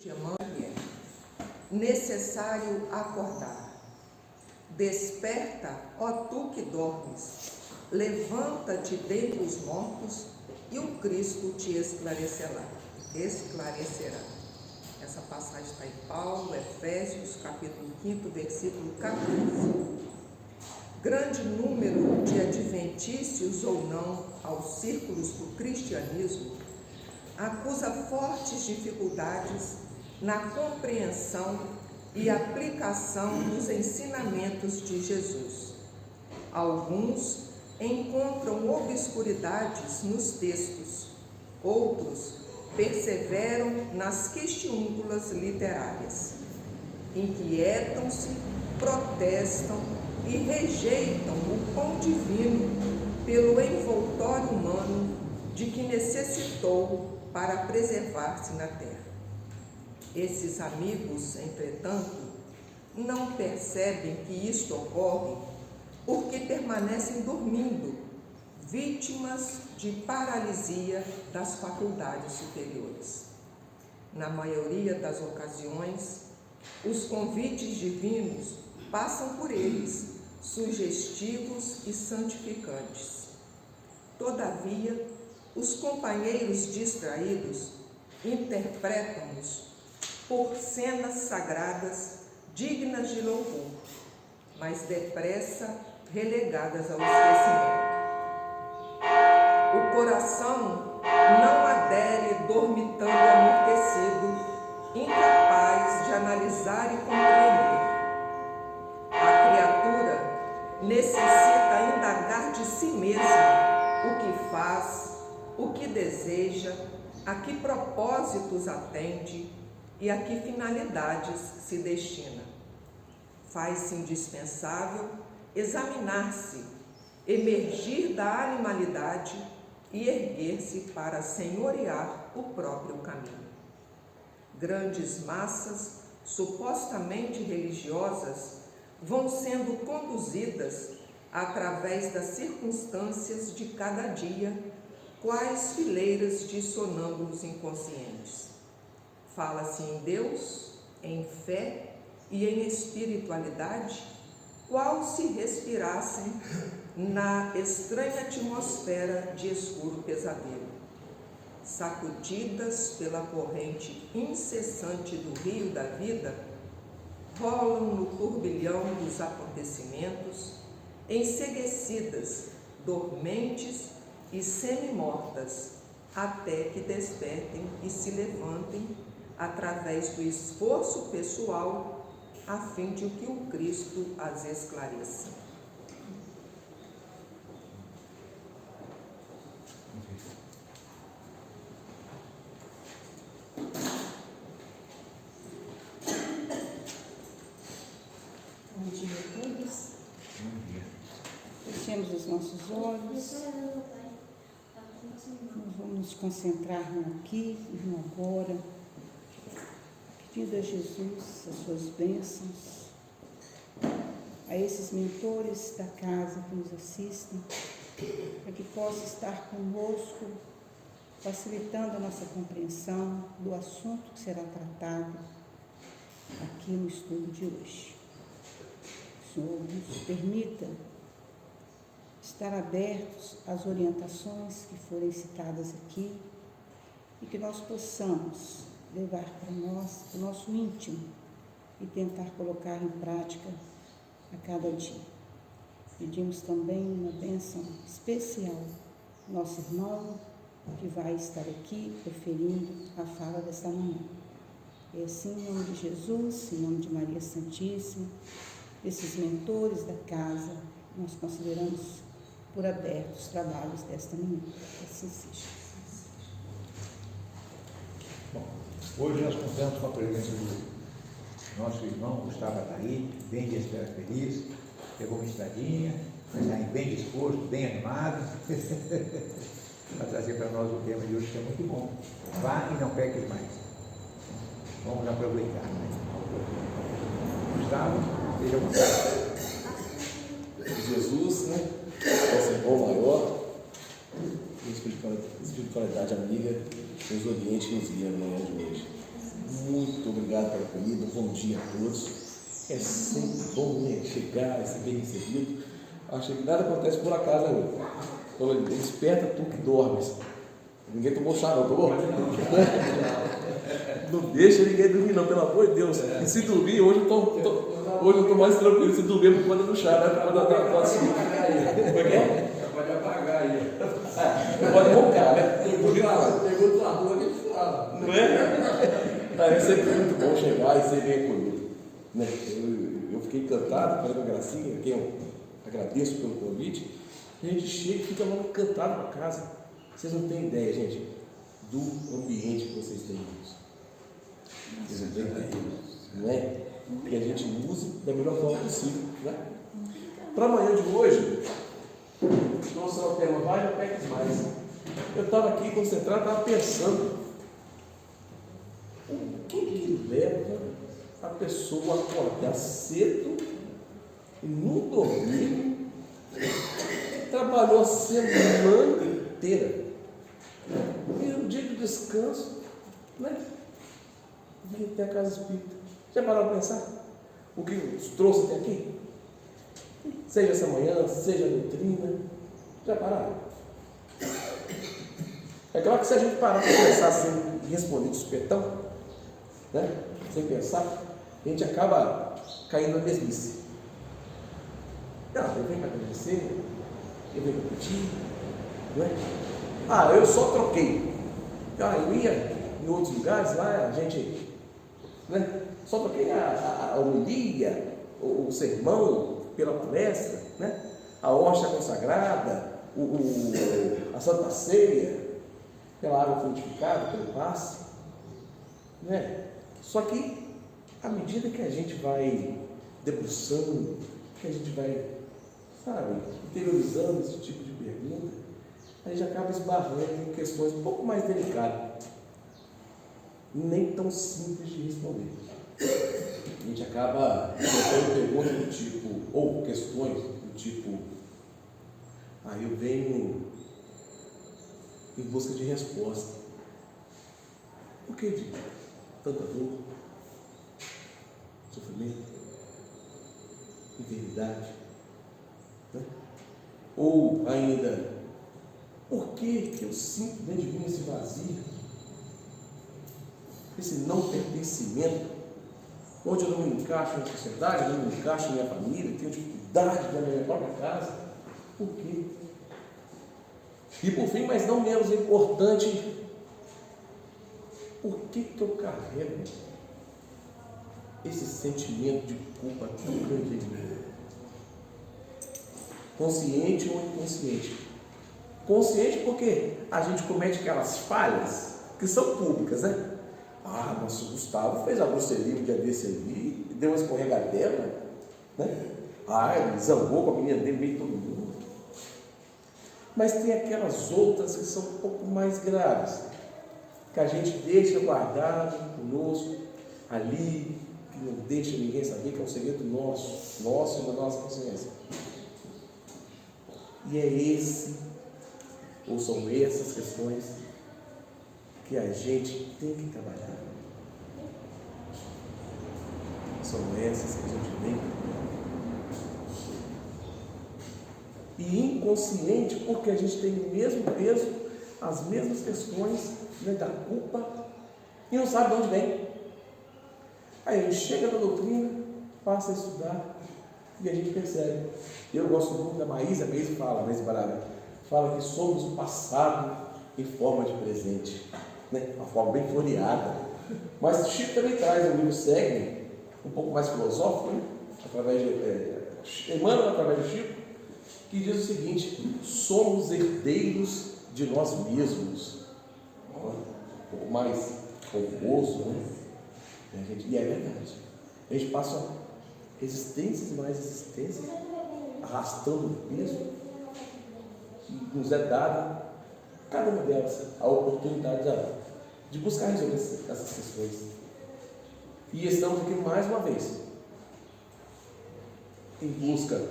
é necessário acordar. Desperta, ó tu que dormes, levanta-te dentre os mortos e o Cristo te esclarecerá. Essa passagem está em Paulo, Efésios, capítulo 5, versículo 14. Grande número de adventícios ou não aos círculos do cristianismo acusa fortes dificuldades na compreensão e aplicação dos ensinamentos de Jesus. Alguns encontram obscuridades nos textos, outros perseveram nas questiúnculas literárias. Inquietam-se, protestam e rejeitam o pão divino pelo envoltório humano de que necessitou para preservar-se na terra. Esses amigos, entretanto, não percebem que isto ocorre porque permanecem dormindo, vítimas de paralisia das faculdades superiores. Na maioria das ocasiões, os convites divinos passam por eles, sugestivos e santificantes. Todavia, os companheiros distraídos interpretam-nos por cenas sagradas dignas de louvor, mas depressa relegadas ao esquecimento. O coração não adere dormitando amortecido, incapaz de analisar e compreender. A criatura necessita indagar de si mesma o que faz, o que deseja, a que propósitos atende e a que finalidades se destina. Faz-se indispensável examinar-se, emergir da animalidade e erguer-se para senhorear o próprio caminho. Grandes massas, supostamente religiosas, vão sendo conduzidas através das circunstâncias de cada dia, quais fileiras de sonâmbulos inconscientes. Fala-se em Deus, em fé e em espiritualidade, qual se respirassem na estranha atmosfera de escuro pesadelo. Sacudidas pela corrente incessante do rio da vida, rolam no turbilhão dos acontecimentos, enceguecidas, dormentes e semi-mortas, até que despertem e se levantem através do esforço pessoal, a fim de que o Cristo as esclareça. Bom dia a todos. Fechemos os nossos olhos. Nós vamos nos concentrar no aqui e no agora, pedindo a Jesus as suas bênçãos, a esses mentores da casa que nos assistem, para que possa estar conosco, facilitando a nossa compreensão do assunto que será tratado aqui no estudo de hoje. O Senhor nos permita estar abertos às orientações que forem citadas aqui e que nós possamos levar para nós, o nosso íntimo, e tentar colocar em prática a cada dia. Pedimos também uma bênção especial ao nosso irmão que vai estar aqui proferindo a fala desta manhã. E assim, em nome de Jesus, em nome de Maria Santíssima, desses mentores da casa, nós consideramos por abertos os trabalhos desta manhã. Assim seja. Bom, hoje nós contamos com a presença do nosso irmão Gustavo Ataí, bem de espera feliz, pegou uma estradinha, mas aí bem disposto, bem animado, para trazer para nós o tema de hoje, que é muito bom. Vá e não peques mais. Vamos aproveitar. Gustavo, seja vontade. Jesus, né? Nosso irmão maior, espiritualidade amiga, nos oriente e nos guia na manhã de hoje. Muito obrigado pela comida, bom dia a todos. É sempre bom, né? Chegar, ser bem recebido. Acho que nada acontece por acaso, né? Quando ele desperta, tu que dormes. Ninguém tomou chá, não tomou? Não deixa ninguém dormir, não, pelo amor de Deus. E se dormir, hoje eu tô mais tranquilo. Se dormir por conta do chá, né? Por conta da posse. Como é que é? Pode apagar aí. Pode roncar, né? Pegou tua rua que fala. Não é? É sempre muito bom chegar e ser bem acolhido. Né? Eu fiquei encantado pela gracinha, quem eu agradeço pelo convite. A gente chega e fica logo encantado com a casa. Vocês não têm ideia, gente, do ambiente que vocês têm isso. Vocês não têm ideia, não é? Que a gente use da melhor forma possível. Né? Para amanhã de hoje, trouxe o tema Vai no Peques Mais. Eu estava aqui concentrado, estava pensando. O que leva a pessoa a acordar cedo e não dormir? Trabalhou a semana inteira. E no dia de descanso, né? Vem até a casa espírita. Já parou para pensar? O que os trouxe até aqui? Seja essa manhã, seja a doutrina. Já pararam? É claro que se a gente parar para pensar assim e responder de supetão, né? Sem pensar, a gente acaba caindo na mesmice. Não, eu venho para agradecer, eu venho para pedir, não é? Ah, eu só troquei. Ah, eu ia em outros lugares lá, a gente, né? Só troquei a homilia, o sermão pela palestra, né? A hóstia consagrada, a Santa Ceia, pela água frutificada, pelo passe, né? Só que, à medida que a gente vai debruçando, que a gente vai, sabe, interiorizando esse tipo de pergunta, a gente acaba esbarrando em questões um pouco mais delicadas, nem tão simples de responder. A gente acaba fazendo perguntas do tipo, ou questões do tipo, eu venho em busca de resposta. Por que de tanta dor, sofrimento, enfermidade? Né? Ou ainda, por que eu sinto dentro de mim esse vazio, esse não pertencimento, onde eu não me encaixo na sociedade, eu não me encaixo na minha família, tenho dificuldade na minha própria casa? Por quê? E por fim, mas não menos importante, por que eu carrego esse sentimento de culpa tão grande em mim? Consciente ou inconsciente? Consciente porque a gente comete aquelas falhas que são públicas, né? Nosso Gustavo fez a grosseria um dia desse ali, deu uma escorregadela, né? Ele zangou com a menina dele, meio todo mundo. Mas tem aquelas outras que são um pouco mais graves, que a gente deixa guardado conosco, ali, que não deixa ninguém saber, que é um segredo nosso e da nossa consciência. E é esse, ou são essas questões que a gente tem que trabalhar. São essas que a gente tem que trabalhar. E inconsciente, porque a gente tem o mesmo peso, as mesmas questões, né, da culpa, e não sabe de onde vem. Aí a gente chega na doutrina, passa a estudar, e a gente percebe. Eu gosto muito da Maísa fala, Maísa Braga, fala que somos o passado em forma de presente, né? Uma forma bem floreada. Mas Chico também traz um livro Segue, um pouco mais filosófico, né? Emmanuel através de Chico, que diz o seguinte: somos herdeiros de nós mesmos. Um pouco mais confuso, né? E é verdade. A gente passa existências e mais existências, arrastando o peso, e nos é dado, cada uma delas, a oportunidade de buscar resolver essas questões. E estamos aqui mais uma vez, em busca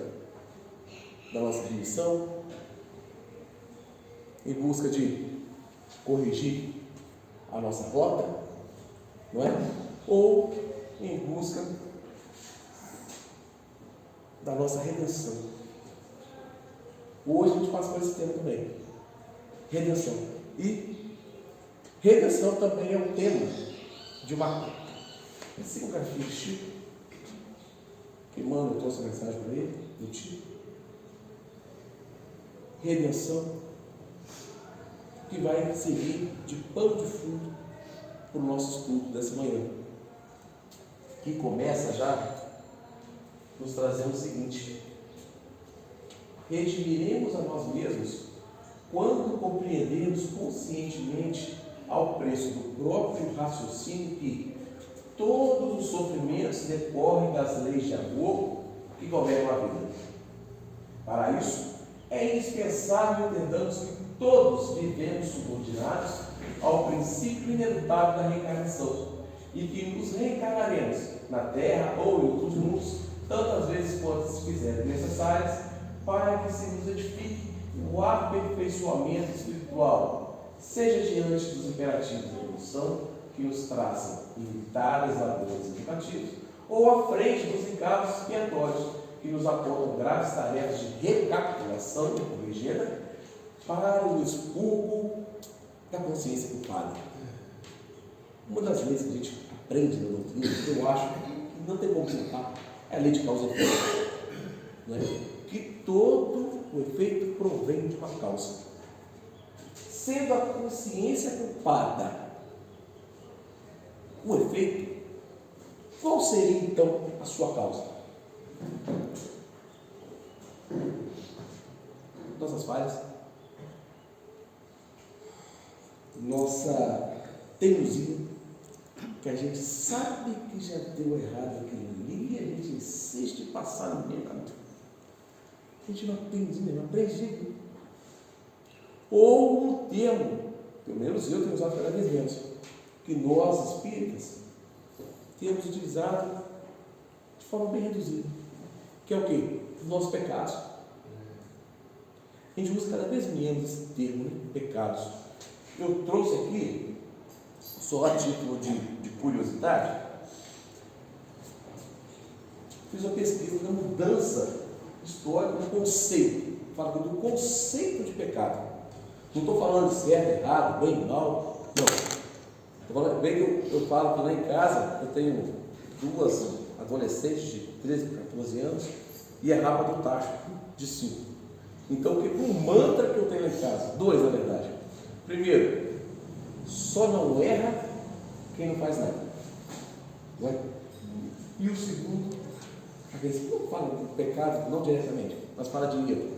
da nossa missão, em busca de corrigir a nossa rota, não é? Ou em busca da nossa redenção. Hoje a gente passa por esse tema também. Redenção. E redenção também é um tema de uma psicografia de Chico, que manda, eu trouxe a mensagem para ele, do Chico. Redenção, que vai servir de pano de fundo para o nosso estudo dessa manhã, que começa já nos trazendo o seguinte: redimiremos a nós mesmos quando compreendermos conscientemente, ao preço do próprio raciocínio, que todos os sofrimentos decorrem das leis de amor que governam a vida. Para isso, é indispensável entendermos que todos vivemos subordinados ao princípio inelutável da reencarnação e que nos reencarnaremos na Terra ou em outros mundos tantas vezes quanto se fizerem necessárias para que se nos edifique o aperfeiçoamento espiritual, seja diante dos imperativos da evolução que nos traçam inevitáveis labores educativos, ou à frente dos encargos expiatórios que nos apontam graves tarefas de recapitulação e corrigida para o expurgo da consciência culpada. Uma das leis que a gente aprende na doutrina, que eu acho que não tem como explicar, é a lei de causa e efeito. Não é? Que todo o efeito provém de uma causa. Sendo a consciência culpada o efeito, qual seria então a sua causa? Nossas falhas, nossa teimosia, que a gente sabe que já deu errado aquilo ali, e a gente insiste em passar no meio caminho. A gente não aprende jeito. Ou um termo, pelo menos eu tenho usado cada vez menos, que nós espíritas temos utilizado de forma bem reduzida, que é o quê? Os nossos pecados. A gente usa cada vez menos esse termo, né? Pecados. Eu trouxe aqui, só a título de curiosidade, fiz uma pesquisa da mudança histórica do conceito. Falo do conceito de pecado. Não estou falando de certo, errado, bem, mal. Não. Estou falando bem que eu falo que lá em casa eu tenho duas adolescentes de 13 e 14 anos e a rapa do tacho de 5. Então, um mantra que eu tenho lá em casa, 2 na verdade. Primeiro, só não erra quem não faz nada. Não é? E o segundo, a vez não fala de pecado, não diretamente, mas fala de erro,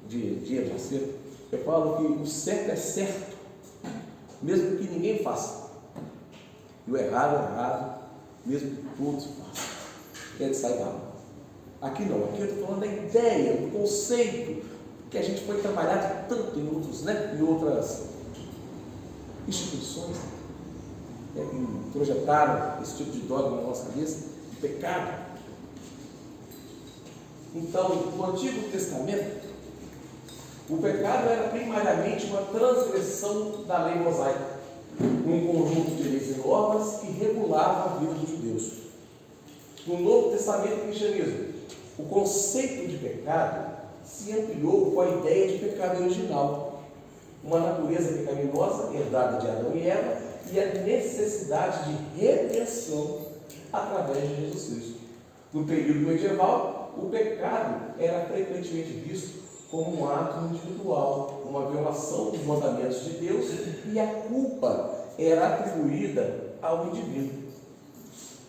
de acerto. Eu falo que o certo é certo, mesmo que ninguém faça. E o errado é errado, mesmo que todos façam. E ele sai mal. Aqui não, aqui eu estou falando da ideia, do conceito, que a gente foi trabalhado tanto em outros, né, em outras instituições, né, que projetaram esse tipo de dogma na nossa cabeça, de pecado. Então, no Antigo Testamento, o pecado era primariamente uma transgressão da lei mosaica, um conjunto de leis e normas que regulava a vida dos judeus. No Novo Testamento do cristianismo, o conceito de pecado se ampliou com a ideia de pecado original, uma natureza pecaminosa herdada de Adão e Eva e a necessidade de redenção através de Jesus Cristo. No período medieval, o pecado era frequentemente visto como um ato individual, uma violação dos mandamentos de Deus, e a culpa era atribuída ao indivíduo.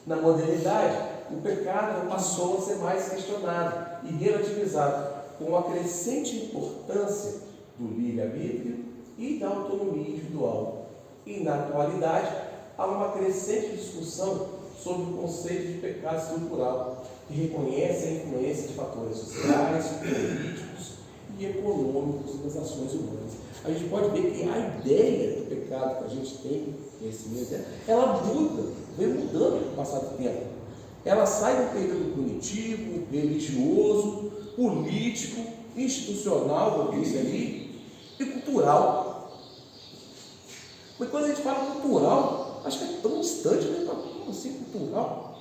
Na modernidade, o pecado passou a ser mais questionado e relativizado, com a crescente importância do livre-arbítrio e da autonomia individual. E, na atualidade, há uma crescente discussão sobre o conceito de pecado estrutural, que reconhece a influência de fatores sociais, políticos e econômicos nas ações humanas. A gente pode ver que a ideia do pecado que a gente tem nesse meio tempo, ela muda, vem mudando com o passar do tempo. Ela sai do período punitivo, religioso, político, institucional, como disse ali, e cultural. Mas quando a gente fala cultural, Acho que é tão distante, né? Assim, cultural.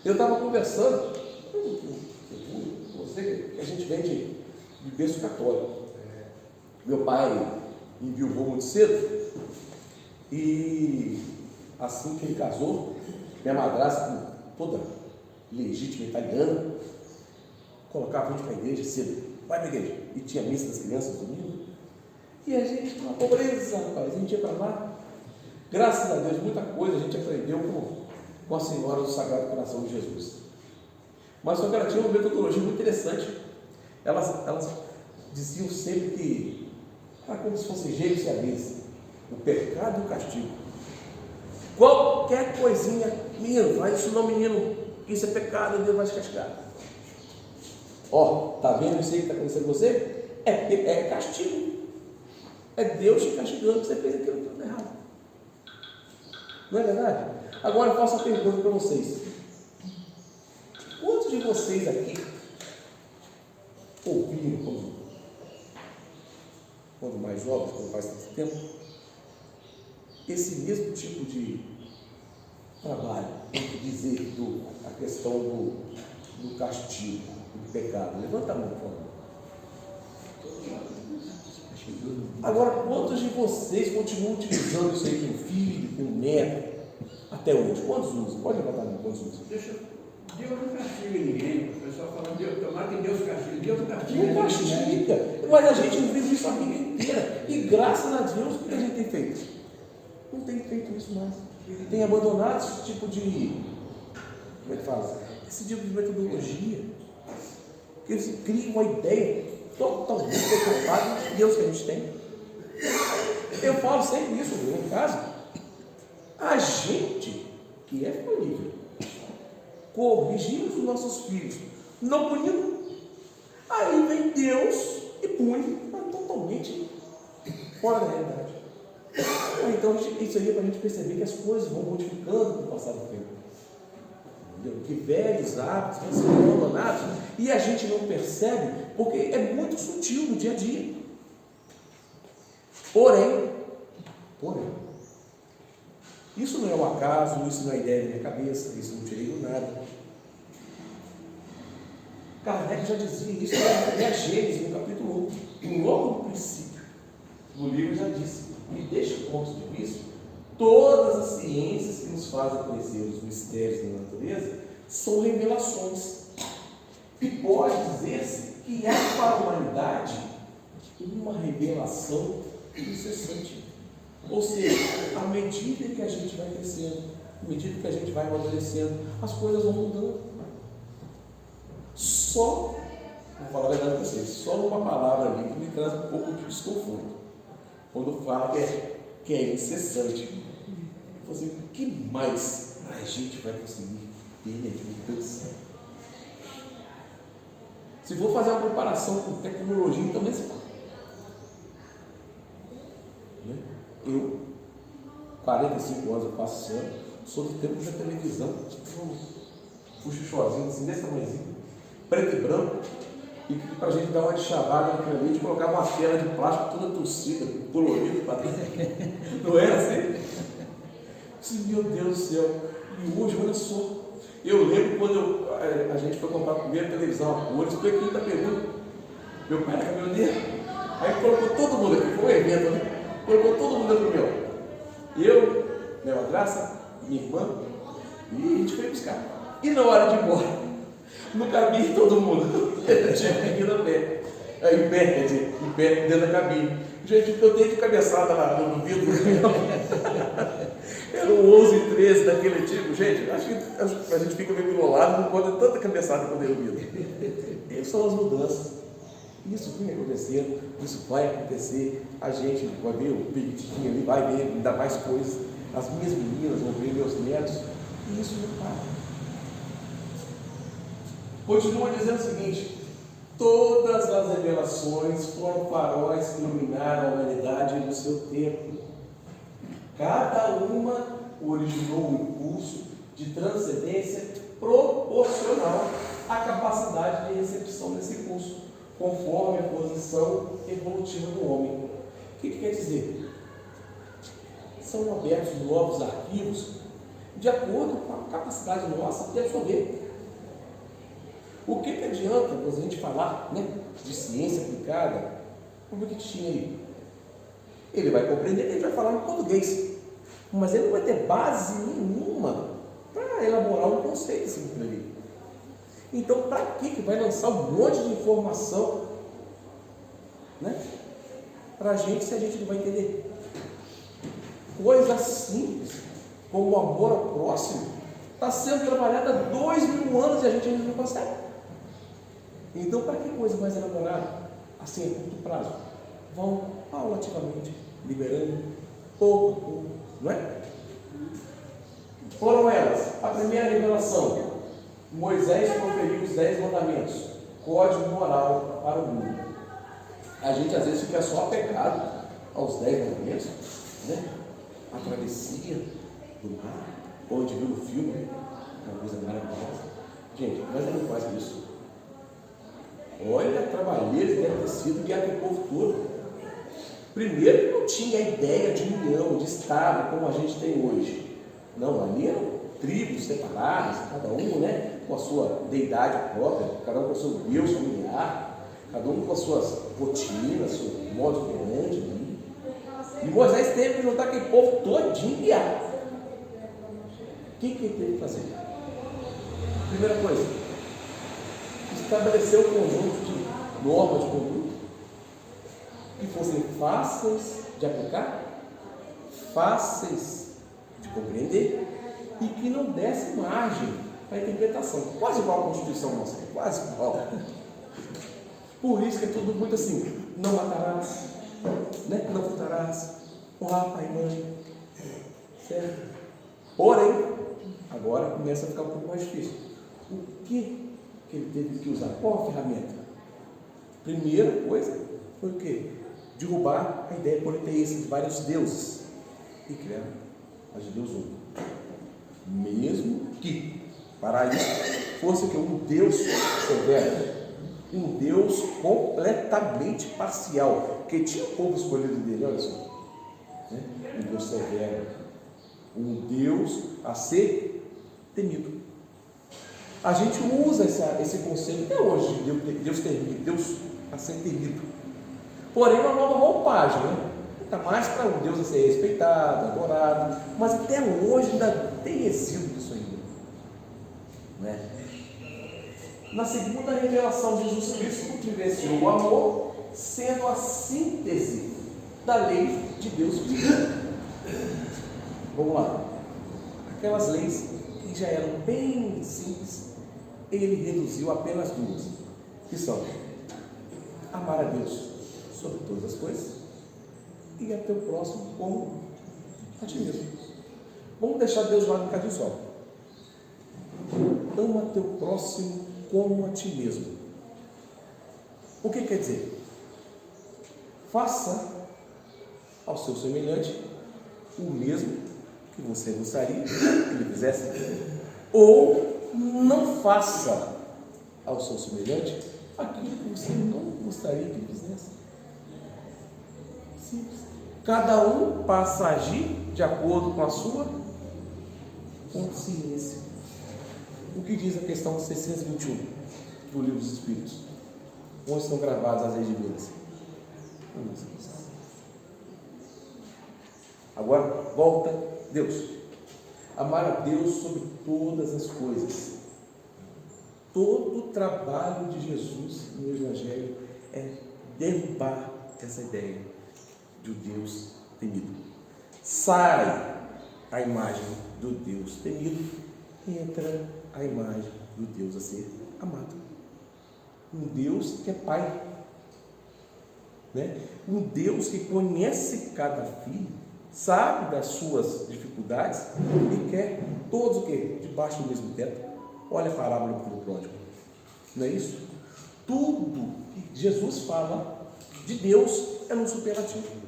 Eu estava conversando com você, que a gente vem de berço católico. Meu pai enviou muito cedo e assim que ele casou, minha madrasta, toda legítima italiana, colocava a gente para a igreja cedo, vai para a igreja, e tinha missa das crianças domingo, e a gente, com a pobreza, rapaz, a gente ia para lá. Graças a Deus, muita coisa a gente aprendeu com a Senhora do Sagrado Coração de Jesus. Mas só que ela tinha uma metodologia muito interessante. Elas diziam sempre que era como se fossem gêmeos siameses, o pecado e o castigo. Qualquer coisinha, menino, faz isso não, menino, isso é pecado, Deus vai te castigar. Ó, tá vendo isso aí que está acontecendo com você? É castigo. É Deus te castigando que você fez aquilo tudo errado. Não é verdade? Agora eu faço uma pergunta para vocês. Quantos de vocês aqui ouviram, quando mais jovens, quando faz tanto tempo, esse mesmo tipo de trabalho, dizer a questão do castigo, do pecado? Levanta a mão, por favor. Agora, quantos de vocês continuam utilizando isso aí com filho, com neto, até hoje? Quantos usam? Pode levantar a mão, quantos usam? Deus não castiga ninguém. O pessoal fala, tomara que Deus castiga. Deus não castiga. Não castiga. Mas a gente vive isso a vida inteira. E graças a Deus, o que a gente tem feito? Não tem feito isso mais. Tem abandonado esse tipo de... Como é que fala? Esse tipo de metodologia. Que eles criam uma ideia totalmente deturpada de Deus que a gente tem. Eu falo sempre isso, no caso. A gente que é falível, corrigimos os nossos filhos, não punindo. Aí vem Deus e pune, mas totalmente fora da realidade. Então isso aí é para a gente perceber que as coisas vão modificando com o passar do tempo. Entendeu? Que velhos hábitos vão sendo abandonados e a gente não percebe porque é muito sutil no dia a dia. Porém, isso não é um acaso, isso não é ideia da minha cabeça, isso não tirei do nada. Kardec já dizia isso em Gênesis, no capítulo 1, logo no princípio, no livro já disse, e deste ponto de vista, todas as ciências que nos fazem conhecer os mistérios da natureza são revelações. E pode dizer-se que há para a humanidade uma revelação incessante. Ou seja, à medida que a gente vai crescendo, à medida que a gente vai amadurecendo, as coisas vão mudando. Vou falar a verdade para vocês, só uma palavra ali que me traz um pouco de desconforto. Quando fala que é incessante. Eu falo assim, o que mais a gente vai conseguir ter de mudança? Se for fazer uma comparação com tecnologia, então nem se fala. Eu, 45 anos eu passo esse ano, sou do tempo da televisão, um chuchozinho assim, desse tamanhozinho, preto e branco, e para a gente dar uma de chavada naquilo ali, a gente colocava uma tela de plástico toda torcida, colorida para dentro. Não era assim? Meu Deus do céu! E hoje, olha só, eu lembro quando a gente foi comprar a primeira televisão a cores, foi aqui em Itaperuna. Meu pai era caminhoneiro, aí colocou todo mundo aqui, foi um evento, né? Colocou todo mundo aqui, eu, minha madrasta, minha irmã, e a gente foi buscar. E na hora de ir embora, não cabia todo mundo. Tinha que ir em pé, dentro da cabine. Gente, eu dei de cabeçada lá no vidro. Era um 11 e 13 daquele tipo. Gente, acho que a gente fica meio pilolado, não pode tanta cabeçada quando eu vidro. Essas são as mudanças. Isso vem acontecendo, isso vai acontecer. A gente vai ver o Piquitinho ali, vai ver ainda mais coisas. As minhas meninas vão ver meus netos. E isso não para. Continua dizendo o seguinte: todas as revelações foram faróis que iluminaram a humanidade no seu tempo. Cada uma originou um impulso de transcendência proporcional à capacidade de recepção desse impulso, conforme a posição evolutiva do homem. O que quer dizer? são abertos novos arquivos de acordo com a capacidade nossa de absorver. O que adianta quando a gente falar, né, de ciência aplicada, o Benedictinho aí? Ele vai compreender que ele vai falar em português, mas ele não vai ter base nenhuma para elaborar um conceito assim ali. Então, para que vai lançar um monte de informação, né, para a gente, se a gente não vai entender? Coisa simples, como o amor ao próximo, está sendo trabalhada há 2000 anos e a gente ainda não consegue. Então, para que coisa mais elaborada? Assim, a curto prazo. Vão paulativamente liberando, pouco a pouco, não é? Foram elas: a primeira revelação, Moisés proferiu os 10 mandamentos, código moral para o mundo. A gente às vezes fica só apegado aos 10 mandamentos, né? A travessia do mar, ou a gente viu no filme, uma coisa maravilhosa. Gente, mas não faz isso. Olha a trabalheira que deve ter sido guiar aquele povo todo. Primeiro que não tinha a ideia de união, de Estado, como a gente tem hoje. Não, ali eram tribos separadas, cada um, né, com a sua deidade própria, cada um com o seu Deus familiar, cada um com as suas rotinas, seu modo grande. Né? E Moisés teve que juntar aquele povo todinho e guiar. O que ele teve que fazer? Primeira coisa, estabelecer um conjunto de normas de conduta que fossem fáceis de aplicar, fáceis de compreender e que não desse margem para interpretação. Quase igual a Constituição nossa, quase igual. Por isso que é tudo muito assim: não matarás, né? Não furtarás, honrar pai e mãe, certo? Porém, agora começa a ficar um pouco mais difícil. O que ele teve que usar? Qual a ferramenta? Primeira coisa foi o quê? Derrubar a ideia politeísta de vários deuses e criar a de Deus único. Mesmo que para isso fosse que um Deus severo, um Deus completamente parcial, porque tinha o povo escolhido dele, olha só, né? Um Deus severo, um Deus a ser temido. A gente usa esse conceito até hoje, Deus a ser temido. Porém, uma nova roupagem, né? Está mais para um Deus a ser respeitado, adorado, mas até hoje ainda tem resíduo disso ainda. Não é? Na segunda revelação, Jesus Cristo vivenciou o amor, sendo a síntese da lei de Deus vivo. Vamos lá. Aquelas leis que já eram bem simples, ele reduziu apenas duas, que são amar a Deus sobre todas as coisas e a teu próximo como a ti mesmo. Vamos deixar Deus lá no cadinho só. Ama teu próximo como a ti mesmo. O que quer dizer? Faça ao seu semelhante o mesmo que você gostaria que ele fizesse, ou não faça ao seu semelhante aquilo que você não gostaria que ele fizesse. Simples. Cada um passa a agir de acordo com a sua consciência. O que diz a questão 621 do Livro dos Espíritos? Onde estão gravadas as leis divinas? Agora, volta Deus. Amar a Deus sobre todas as coisas. Todo o trabalho de Jesus no Evangelho é derrubar essa ideia de um Deus temido. Sai a imagem do Deus temido e entra a imagem do Deus a ser amado. Um Deus que é Pai, né? Um Deus que conhece cada filho, sabe das suas dificuldades e quer todos o quê? Debaixo do mesmo teto. Olha a parábola do filho pródigo. Não é isso? Tudo que Jesus fala de Deus é no superlativo.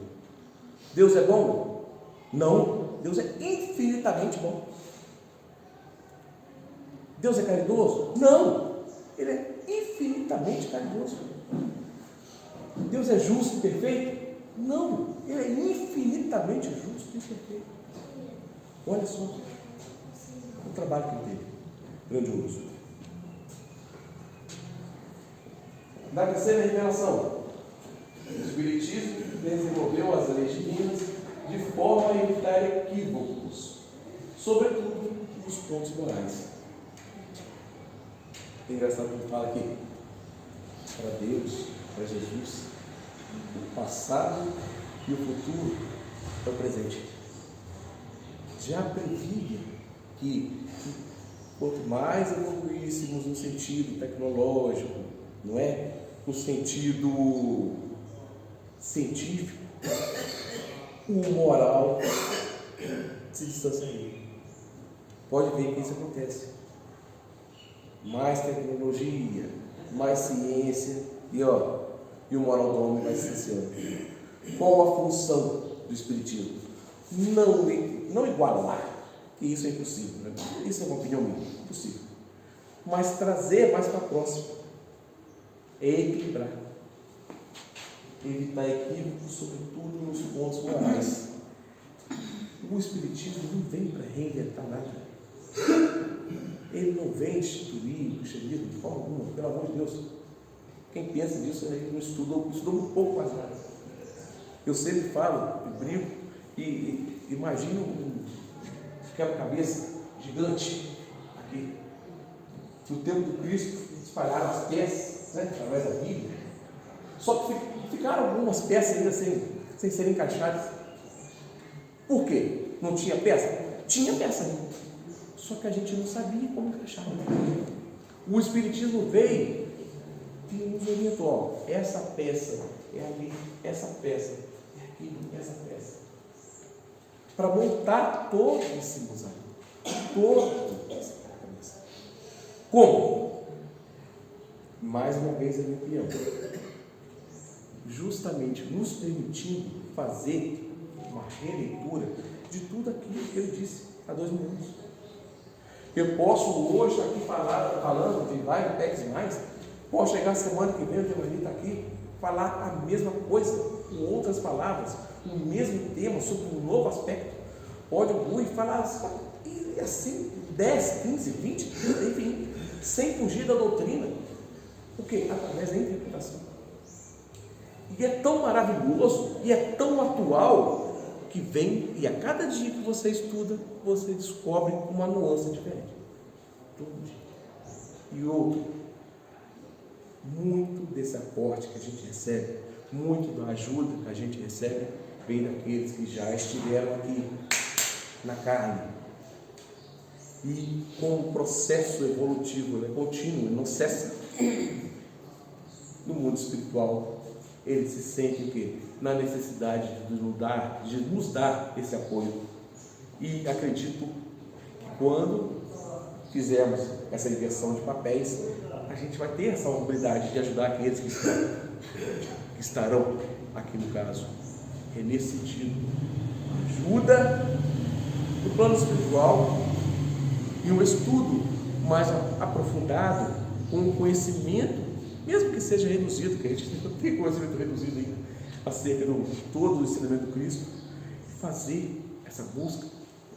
Deus é bom? Não. Deus é infinitamente bom. Deus é caridoso? Não. Ele é infinitamente caridoso. Deus é justo e perfeito? Não, ele é infinitamente justo e perfeito. Olha só o trabalho que ele teve, grandioso. Na terceira revelação, o Espiritismo desenvolveu as leis divinas de forma a evitar equívocos, sobretudo nos pontos morais. É engraçado que ele fala aqui, para Deus, para Jesus, o passado e o futuro é o presente. Já previa que quanto mais evoluíssemos no sentido tecnológico, não é? No sentido científico, o moral se distanciaria. Pode ver que isso acontece. Mais tecnologia, mais ciência e o moral do homem vai se distanciando. Qual a função do Espiritismo? Não igualar, que isso é impossível, né? Isso é uma opinião minha, impossível. Mas trazer mais para próximo. É equilibrar. Evitar equívocos, sobretudo nos pontos morais. O Espiritismo não vem para reinventar nada. Ele não vem instituir o cristianismo de forma alguma, pelo amor de Deus. Quem pensa nisso aí não estudou um pouco mais nada. Eu sempre falo, eu brinco, e imagino aquela cabeça gigante aqui. No tempo do Cristo, espalharam as peças, né, através da Bíblia. Só que ficaram algumas peças ainda sem serem encaixadas. Por quê? Não tinha peça? Tinha peça ainda. Só que a gente não sabia como encaixar. O Espiritismo veio e nos orientou. Essa peça é ali, essa peça é aqui, essa peça. Para montar todo esse mosaico. Todo esse quebra-cabeça. Como? Mais uma vez a minha opinião. Justamente nos permitindo fazer uma releitura de tudo aquilo que ele disse há 2 minutos. Eu posso hoje aqui falando de vários PECs mais, posso chegar semana que vem, o Giovanni está aqui, falar a mesma coisa, com outras palavras, o mesmo tema, sobre um novo aspecto. Pode o Rui falar assim, 10, 15, 20, enfim, sem fugir da doutrina. O quê? Através da interpretação. E é tão maravilhoso, e é tão atual, que vem, e a cada dia que você estuda, você descobre uma nuance diferente. Todo dia. E outro, muito desse aporte que a gente recebe, muito da ajuda que a gente recebe, vem daqueles que já estiveram aqui, na carne. E com um processo evolutivo, contínuo, não cessa. No mundo espiritual, ele se sente o quê? Na necessidade de nos dar esse apoio. E acredito que quando fizermos essa inversão de papéis, a gente vai ter essa oportunidade de ajudar aqueles que estarão aqui no caso. É nesse sentido. Ajuda no plano espiritual e um estudo mais aprofundado, com um conhecimento, mesmo que seja reduzido, que a gente não tem conhecimento reduzido ainda, acerca de todo o ensinamento do Cristo, fazer essa busca,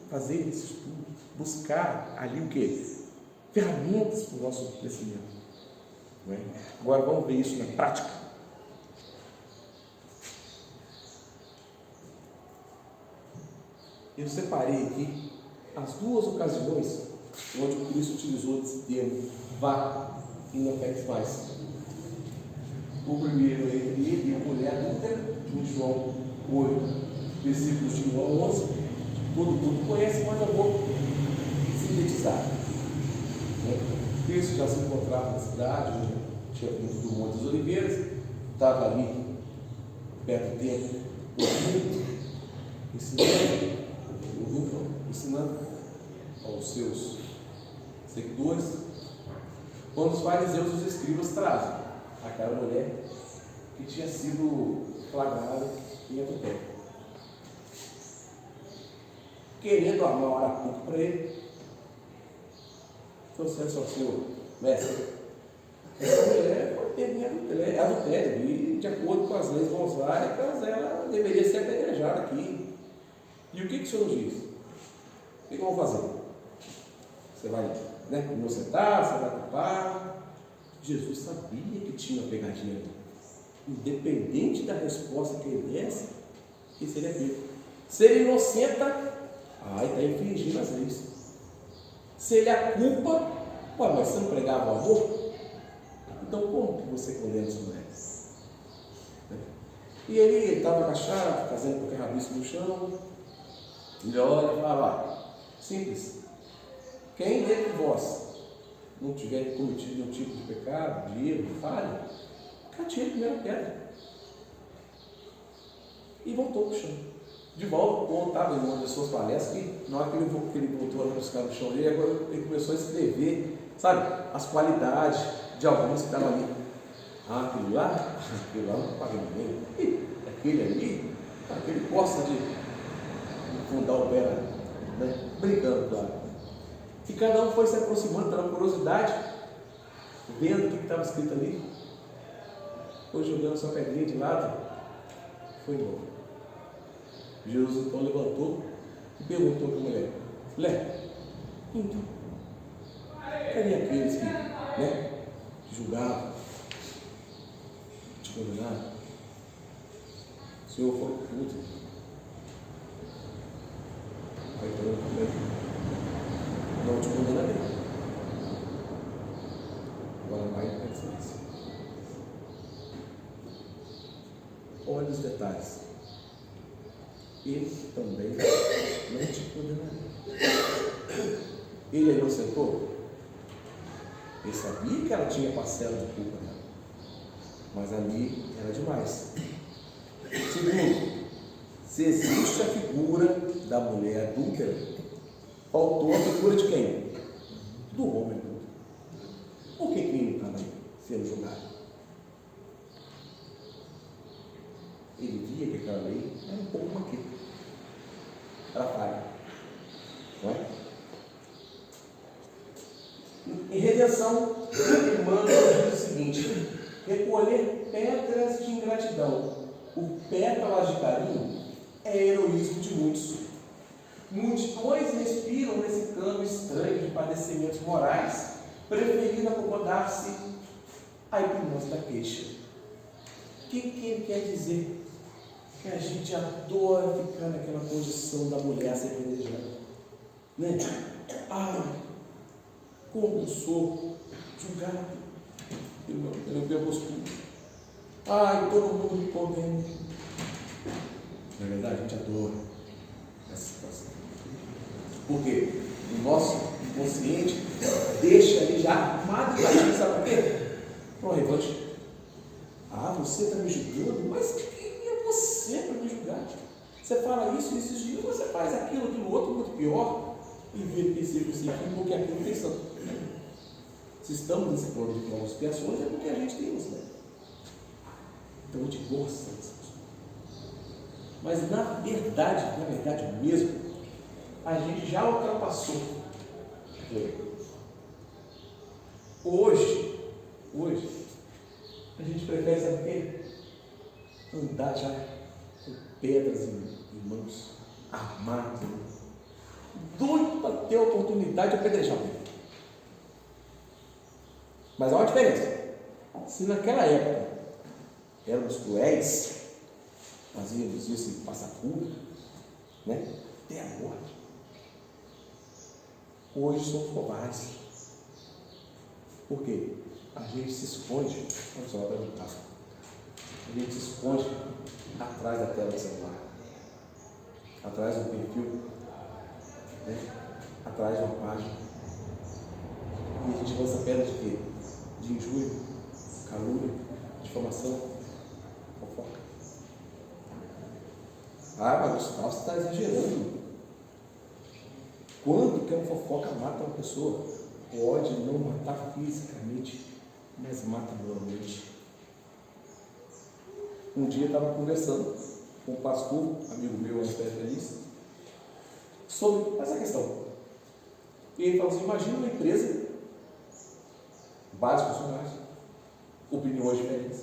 fazer esse estudo, buscar ali o quê? Ferramentas para o nosso crescimento. Não é? Agora vamos ver isso na prática. Eu separei aqui as 2 ocasiões onde o Cristo utilizou esse termo, vá e não peques mais. O primeiro é entre ele e a mulher adúltera, em João 8, versículos de 1 a 11. Todo mundo conhece, mas eu vou sintetizar. Cristo já se encontrava na cidade, onde tinha vindo do Monte das Oliveiras, estava ali, perto do templo, ensinando aos seus seguidores, quando os fariseus e os escribas trazem aquela mulher que tinha sido flagrada em adultério, querendo armar um arapuco para ele. Trouxeram só o seu mestre. Essa mulher foi pega em adultério, e de acordo com as leis mosaicas, ela deveria ser apedrejada aqui. E o que o Senhor nos diz? O que vão fazer? Você vai, né, inocentar, você vai culpar. Jesus sabia que tinha uma pegadinha ali. Independente da resposta que ele desse, que seria pego. Se ele inocenta, está infringindo as leis. Se ele a culpa, mas você não pregava o amor? Então como que você condena as mulheres? E ele estava agachado, fazendo qualquer rabiço no chão. Ele olha e fala, simples. Quem dentre vós não tiver cometido nenhum tipo de pecado, de erro, de falha, atire a primeira pedra. E voltou para o chão. De volta, contava em uma das suas palestras que na hora que ele voltou a buscar no chão dele, agora ele começou a escrever, sabe, as qualidades de alguns que estavam ali. Aquele lá não paga ninguém. E aquele ali, aquele gosta de fundar o pé, né? Brincando, claro. E cada um foi se aproximando pela curiosidade, vendo o que estava escrito ali, foi jogando sua pedrinha de lado, foi embora. Jesus então levantou e perguntou para a mulher: mulher, então, cadê aqueles que, né, julgavam, te condenaram? O Senhor foi puto. Aí então eu não te condenarei. Agora vai e pensa nisso. Olha os detalhes. Ele também não te condenaria. Ele a inocentou? Ele sabia que ela tinha parcela de culpa dela, mas ali era demais. Segundo, se existe a figura da mulher adúltera, faltou a figura de quem? Do homem adúltero. Por que ele não estava aí sendo julgado? Ele via que aquela lei era um pouco maquita, era falha, não é? Em redenção, Emmanuel diz o seguinte: recolher pedras de ingratidão por pétalas de carinho é heroísmo de muitos. Multidões respiram nesse campo estranho de padecimentos morais, preferindo acomodar-se à hipnose da queixa. O que ele quer dizer? Que a gente adora ficar naquela posição da mulher a ser apedrejada, né? Como eu sou julgado pela minha postura. Todo mundo me condena. Na verdade, a gente adora essa situação. Porque o nosso inconsciente deixa ele já armado para gente, sabe por quê? Para uma revanche. Você está me julgando? Mas quem é você para me julgar? Você fala isso, esses dias, você faz aquilo outro, muito pior, e vê que seja assim, porque aquilo não tem santo. Se estamos nesse plano de provas e expiações, é porque a gente tem isso, né? Então a gente gosta dessas coisas. Mas na verdade mesmo, a gente já ultrapassou. Hoje, a gente prefere, sabe o quê? Andar já com pedras em mãos, armados, doido para ter a oportunidade de apedrejar alguém. Mas há uma diferença. Se naquela época éramos cruéis, fazíamos isso em passacuda, né? Até a morte. Hoje somos covardes. Por quê? A gente se esconde, olha só, a gente se esconde atrás da tela do celular, atrás do perfil, né? Atrás de uma página. E a gente lança pedra de quê? De injúria, calúnia, difamação, fofoca. Mas Gustavo, você está exagerando. Quando que uma fofoca mata uma pessoa? Pode não matar fisicamente, mas mata moralmente. Um dia eu estava conversando com um pastor, amigo meu, feliz, sobre essa questão. E ele falou assim: imagina uma empresa, vários funcionários, opiniões diferentes.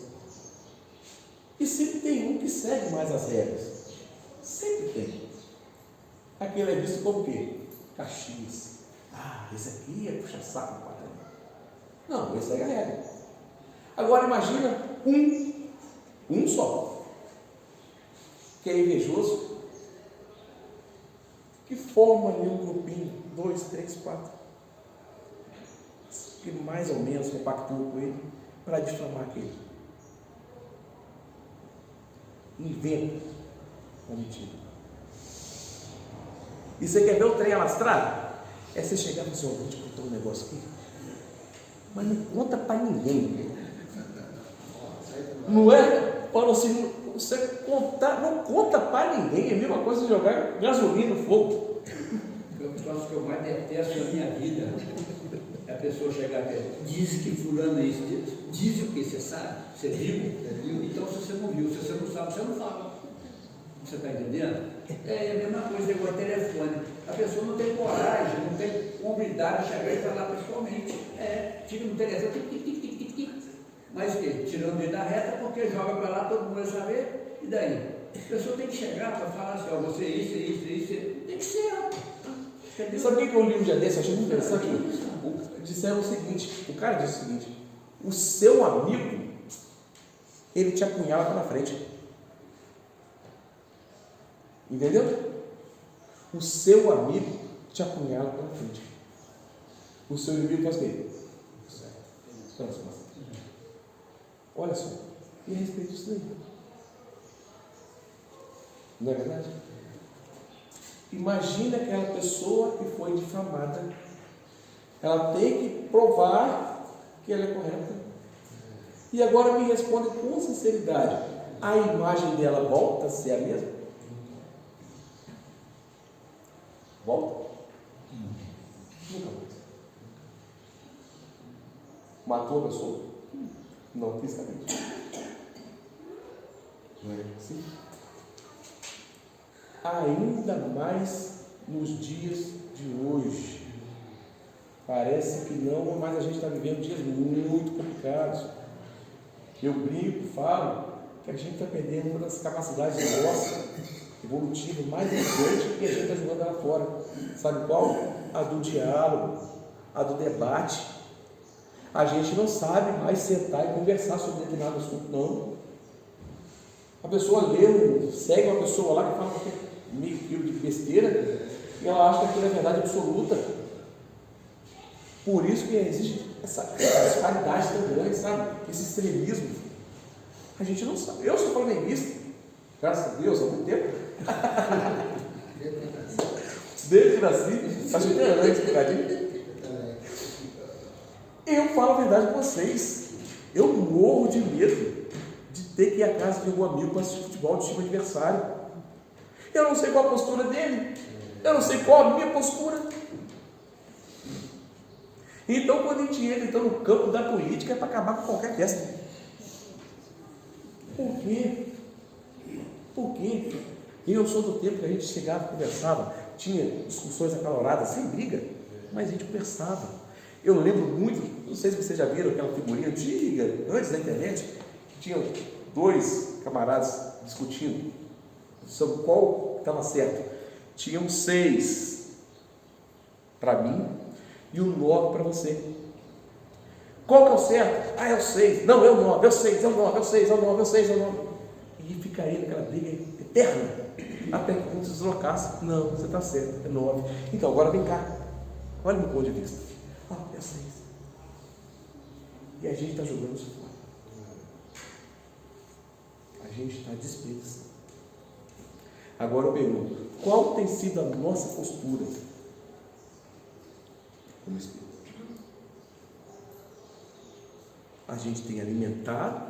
E sempre tem um que segue mais as regras. Sempre tem. Aquele é visto como o quê? Caxias. Ah, esse aqui é puxa-saco do patrão. Não, esse segue a regra. Agora imagina um só, que é invejoso, que forma ali um grupinho, 2, 3, 4, que mais ou menos compactua com ele para difamar aquele. Inventa uma mentira. E você quer ver o trem alastrado? É você chegar e falar assim: vou te contar um negócio aqui, mas não conta para ninguém. Não é? Fala assim, você contar, não conta para ninguém. É a mesma coisa de jogar gasolina no fogo. O troço que eu mais detesto na minha vida é a pessoa chegar perto. Diz que fulano é isso. Diz o que? Você sabe? Você viu? Então, se você não viu, se você não sabe, você não fala. Você está entendendo? É a mesma coisa igual telefone. A pessoa não tem coragem, não tem humildade de chegar e falar pessoalmente. Fica no telefone, tic. Mas o quê? Tirando ele da reta, porque joga para lá, todo mundo vai saber. E daí? A pessoa tem que chegar para falar assim: você é isso. Tem que ser. Entendeu? Sabe o que eu li um dia desse? Eu achei muito interessante. Disseram o seguinte: o cara disse o seguinte, o seu amigo, ele te apunhala para frente. Entendeu? O seu amigo te apunhala para frente. O seu inimigo faz o quê? Olha só, e a respeito disso daí? Não é verdade? Imagina aquela pessoa que foi difamada. Ela tem que provar que ela é correta. E agora me responde com sinceridade: a imagem dela volta a ser a mesma? Volta? Nunca mais. Matou a pessoa? Não, fisicamente. Não é assim? Ainda mais nos dias de hoje. Parece que não, mas a gente está vivendo dias muito complicados. Eu brinco, falo que a gente está perdendo uma das capacidades nossas evolutivas mais importantes que a gente está jogando lá fora. Sabe qual? A do diálogo, a do debate. A gente não sabe mais sentar e conversar sobre determinado assunto, não. A pessoa segue uma pessoa lá que fala meio quilo de besteira e ela acha que aquilo é verdade absoluta. Por isso que existe essa disparidade tão grande, sabe? Esse extremismo. A gente não sabe. Eu sou flamenguista, graças a Deus, há muito tempo. Desde que nasci, acho que é antes, um bocadinho. Eu falo a verdade com vocês. Eu morro de medo de ter que ir à casa de algum amigo para assistir futebol do time adversário. Eu não sei qual a postura dele. Eu não sei qual a minha postura. Então, quando a gente entra então, no campo da política, é para acabar com qualquer festa. Por quê? Por quê? Eu sou do tempo que a gente chegava, conversava, tinha discussões acaloradas, sem briga, mas a gente conversava. Eu lembro muito, não sei se vocês já viram aquela figurinha antiga, antes da internet, que tinham 2 camaradas discutindo sobre qual estava certo. Tinham 6 para mim e o 9 para você. Qual que é o certo? Ah, é o 6. Não, é o 9, é o 6, é o 9, é o 6, é o 9, é o 6, é o 9. E fica aí naquela briga eterna, até que um se deslocasse. Não, você está certo, é 9. Então, agora vem cá. Olha o meu ponto de vista. Ah, é 6. E a gente está jogando isso fora. A gente está desperdiçando. Agora eu pergunto: qual tem sido a nossa postura como espírito? A gente tem alimentado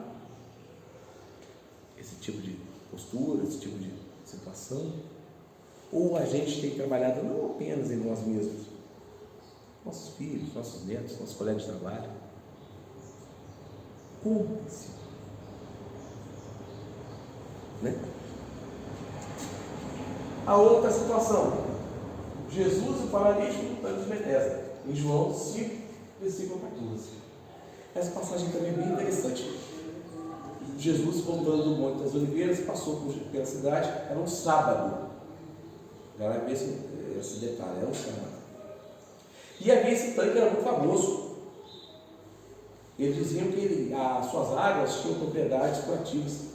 esse tipo de postura, esse tipo de situação? Ou a gente tem trabalhado não apenas em nós mesmos, nossos filhos, nossos netos, nossos colegas de trabalho? Como tem sido? Né? A outra situação: Jesus e o paralítico no tanque de Betesda, em João 5, versículo 14. Essa passagem também é bem interessante. Jesus, voltando do Monte das Oliveiras, passou pela cidade, era um sábado. Agora vê esse detalhe, era um sábado. E havia esse tanque que era muito famoso. Eles diziam que as suas águas tinham propriedades curativas.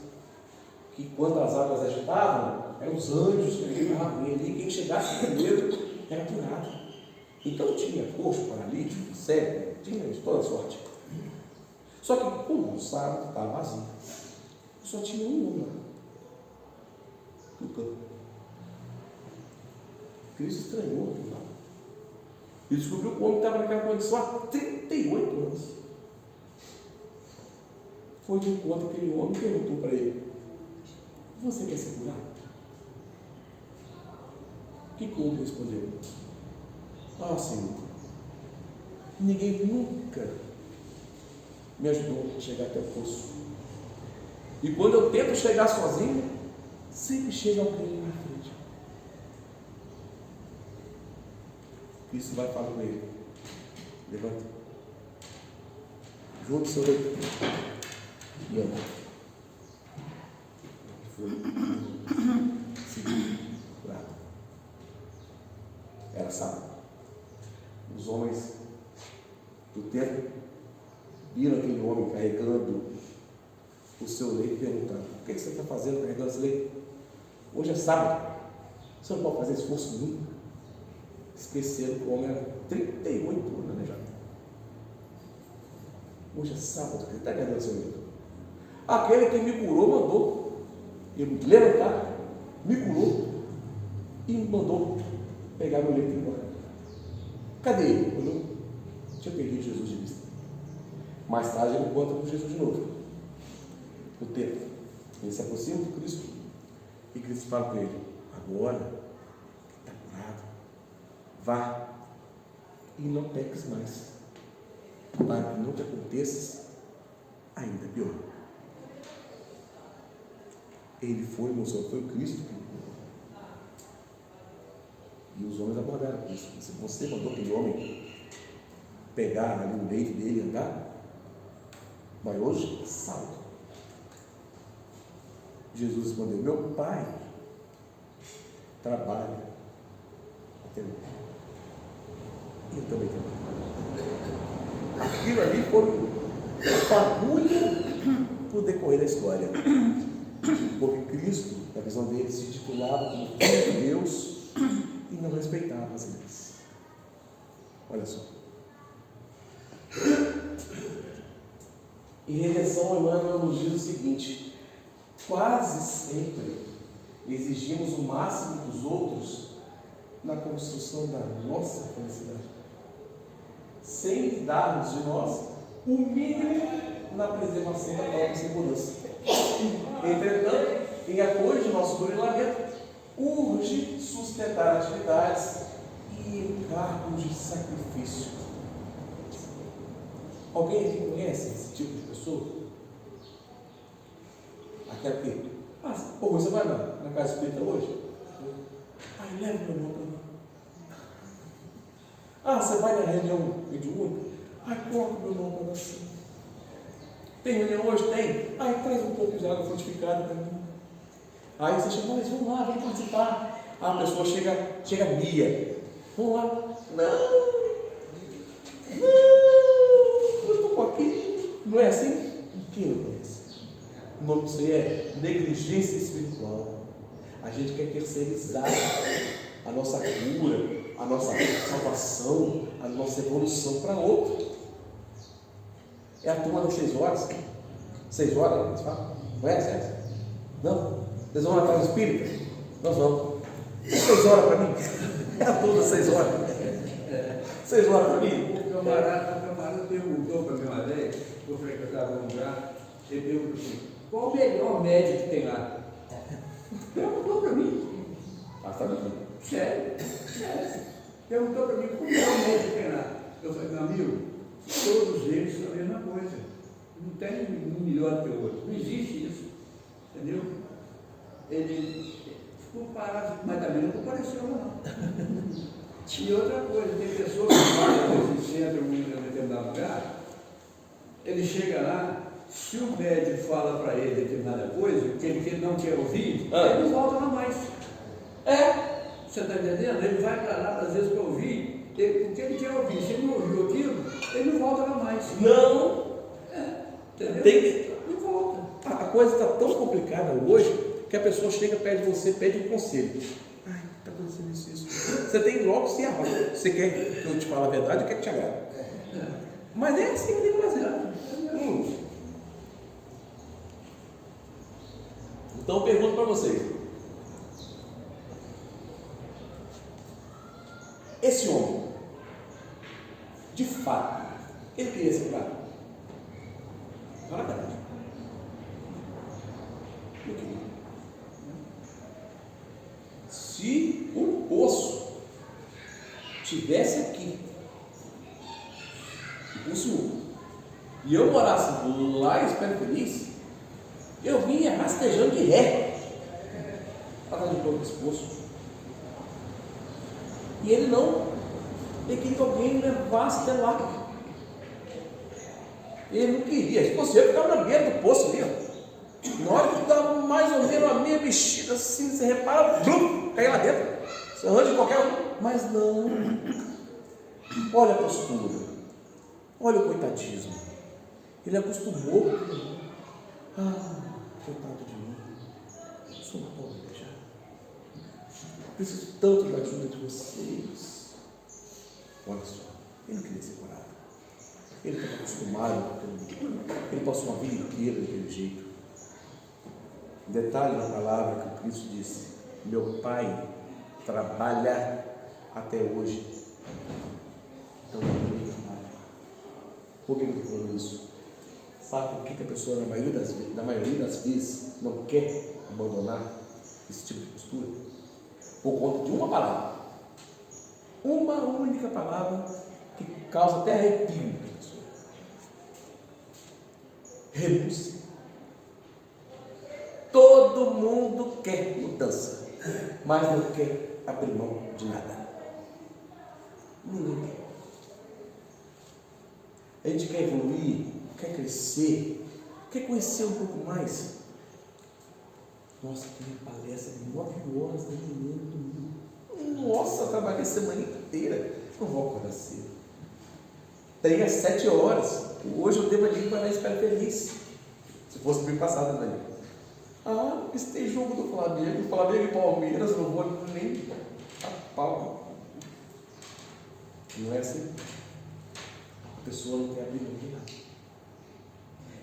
Que quando as águas agitavam, eram os anjos que entravam ali, quem chegasse primeiro era curado. Então tinha coxo, paralítico, cego, tinha de toda sorte. Só que como o sábado estava vazio, só tinha um homem lá no campo. Cristo estranhou aquilo lá. E descobriu que o homem estava naquela condição há 38 anos. Foi de encontro que aquele homem perguntou para ele: você quer ser curado? O que o homem respondeu? Ah, Senhor, ninguém nunca me ajudou a chegar até o poço. E quando eu tento chegar sozinho, sempre chega alguém na minha frente. Cristo vai falar com ele: levanta, junte seu leito e anda. Foi seguido, curado. Era sábado. Os homens do templo viram aquele homem carregando o seu leito e perguntaram: o que você está fazendo carregando esse leito? Hoje é sábado, você não pode fazer esforço nenhum. Esqueceram que o homem era 38 anos, né, já? Hoje é sábado, que está carregando o seu leito? Aquele que me curou mandou eu me levantar, me curou e me mandou pegar meu leito e ir embora. Cadê ele? Eu não tinha perdido Jesus de vista. Mais tarde ele encontra com Jesus de novo. No templo. Ele se aproxima de Cristo e Cristo fala para ele: agora está curado, vá e não peques mais, para que não te aconteça ainda pior. Ele foi, mostrou, foi o Cristo que curou. E os homens abordaram Cristo. Se você mandou aquele homem pegar ali o leito dele e andar, mas hoje é sábado. Jesus respondeu: meu Pai trabalha até hoje. E eu também trabalho. Aquilo ali foi uma fagulha para o decorrer da história. Porque Cristo, na visão dele, se titulava como Filho de Deus e não respeitava as leis. Olha só. Em redenção, Emmanuel nos diz o seguinte: quase sempre exigimos o máximo dos outros na construção da nossa felicidade, sem darmos de nós o mínimo na preservação da própria segurança. Entretanto, em apoio de nosso burilamento, urge sustentar atividades e encargos de sacrifício. Alguém aqui conhece esse tipo de pessoa? Aquela que, você vai na casa espírita hoje? Ai, leva meu irmão para mim. Você vai na reunião mediúnica? Ai, coloca meu irmão para você. Tem reunião hoje? Tem. Traz um pouco de água fortificada para mim. Aí você chega: mas vamos lá, vem participar. A pessoa chega Mia. Vamos lá. Não, eu estou aqui. Não é assim? Quem não conhece? O nome disso aí é negligência espiritual. A gente quer terceirizar a nossa cura, a nossa salvação, a nossa evolução para outro. É a turma das 6 horas. 6 horas, eles falam. Conhece essa? Não? Vocês vão na casa espírita? Nós vamos. 6 horas para mim? É a turma das 6 horas. 6 horas para mim? O camarada perguntou para mim uma vez, eu frequentava um lugar, ele perguntou assim: qual o melhor médico que tem lá? Perguntou para mim. Tá bem. Sério. Perguntou para mim qual o melhor médico que tem lá. Eu falei: meu amigo, todos eles são a mesma coisa. Não tem um melhor que o outro. Não existe isso. Entendeu? Ele ficou parado, mas também não compareceu, não. E outra coisa, tem pessoas que vão nesse centro, em um determinado lugar, ele chega lá, Se o médico fala para ele determinada coisa, que ele não quer ouvir, ele não volta lá mais. Você está entendendo? Ele vai para lá, às vezes, para ouvir, o que ele quer ouvir. Se ele não ouviu aquilo, ele não volta lá mais. Não. Entendeu? Não volta. A coisa está tão complicada hoje que a pessoa chega perto de você, pede um conselho. Ai, está acontecendo isso. Você tem logo se arruma. Você quer que eu te fale a verdade ou quer que te agrade? Mas é assim que tem que fazer. Então eu pergunto para vocês. Esse homem, de fato, ele queria ser curado? Fala a verdade. Eu queria. Se o poço tivesse aqui, o poço 1, e eu morasse lá em Espera Feliz, eu vinha rastejando de ré para dar de novo esse poço. E ele não, ele queria que alguém levasse até lá. Ele não queria. Se fosse eu, ficava na beira do poço ali. Na hora que dava mais ou menos a meia mexida assim, você repara, blum, cai lá dentro. Você arranja qualquer um. Mas não. Olha a postura. Olha o coitadismo. Ele acostumou. Coitado de mim. Eu sou uma pobre já. Preciso tanto da ajuda de vocês. Olha só, ele não queria ser curado. Ele estava acostumado, ele passou uma vida inteira daquele jeito. Detalhe na palavra que o Cristo disse: meu Pai trabalha até hoje. Então ele trabalha. Por que eu estou falando isso? Sabe por que a pessoa, na maioria das vezes, não quer abandonar esse tipo de postura? Por conta de uma palavra. Uma única palavra que causa até arrepio na pessoa. Renúncia. Todo mundo quer mudança, mas não quer abrir mão de nada. Ninguém quer. A gente quer evoluir, quer crescer, quer conhecer um pouco mais. Nossa, tem palestra de 9 horas da manhã no domingo. Nossa, eu trabalhei a semana inteira. Não vou acordar cedo. Tem às 7 horas. Hoje eu devo ir para a Espera Feliz. Se fosse bem passado, né? Esse tem jogo do Flamengo. Flamengo e Palmeiras, não vou nem a pau. Não é assim. A pessoa não quer abrir mão de nada.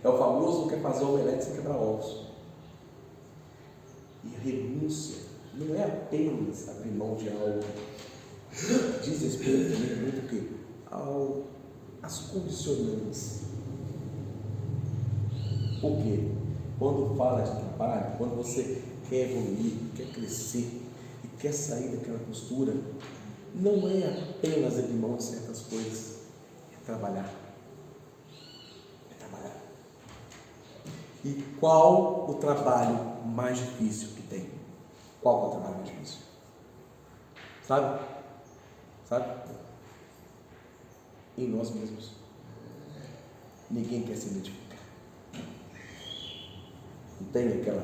É o famoso não quer fazer omelete sem quebrar ovos. E a renúncia não é apenas abrir mão de algo. Diz respeito também muito que às condicionantes. Por quê? Quando fala de trabalho, quando você quer evoluir, quer crescer e quer sair daquela postura, não é apenas abrir mão de certas coisas, é trabalhar. É trabalhar. E qual o trabalho mais difícil que tem? Qual é o trabalho mais difícil? Sabe? Em nós mesmos. Ninguém quer se identificar. Não tem aquela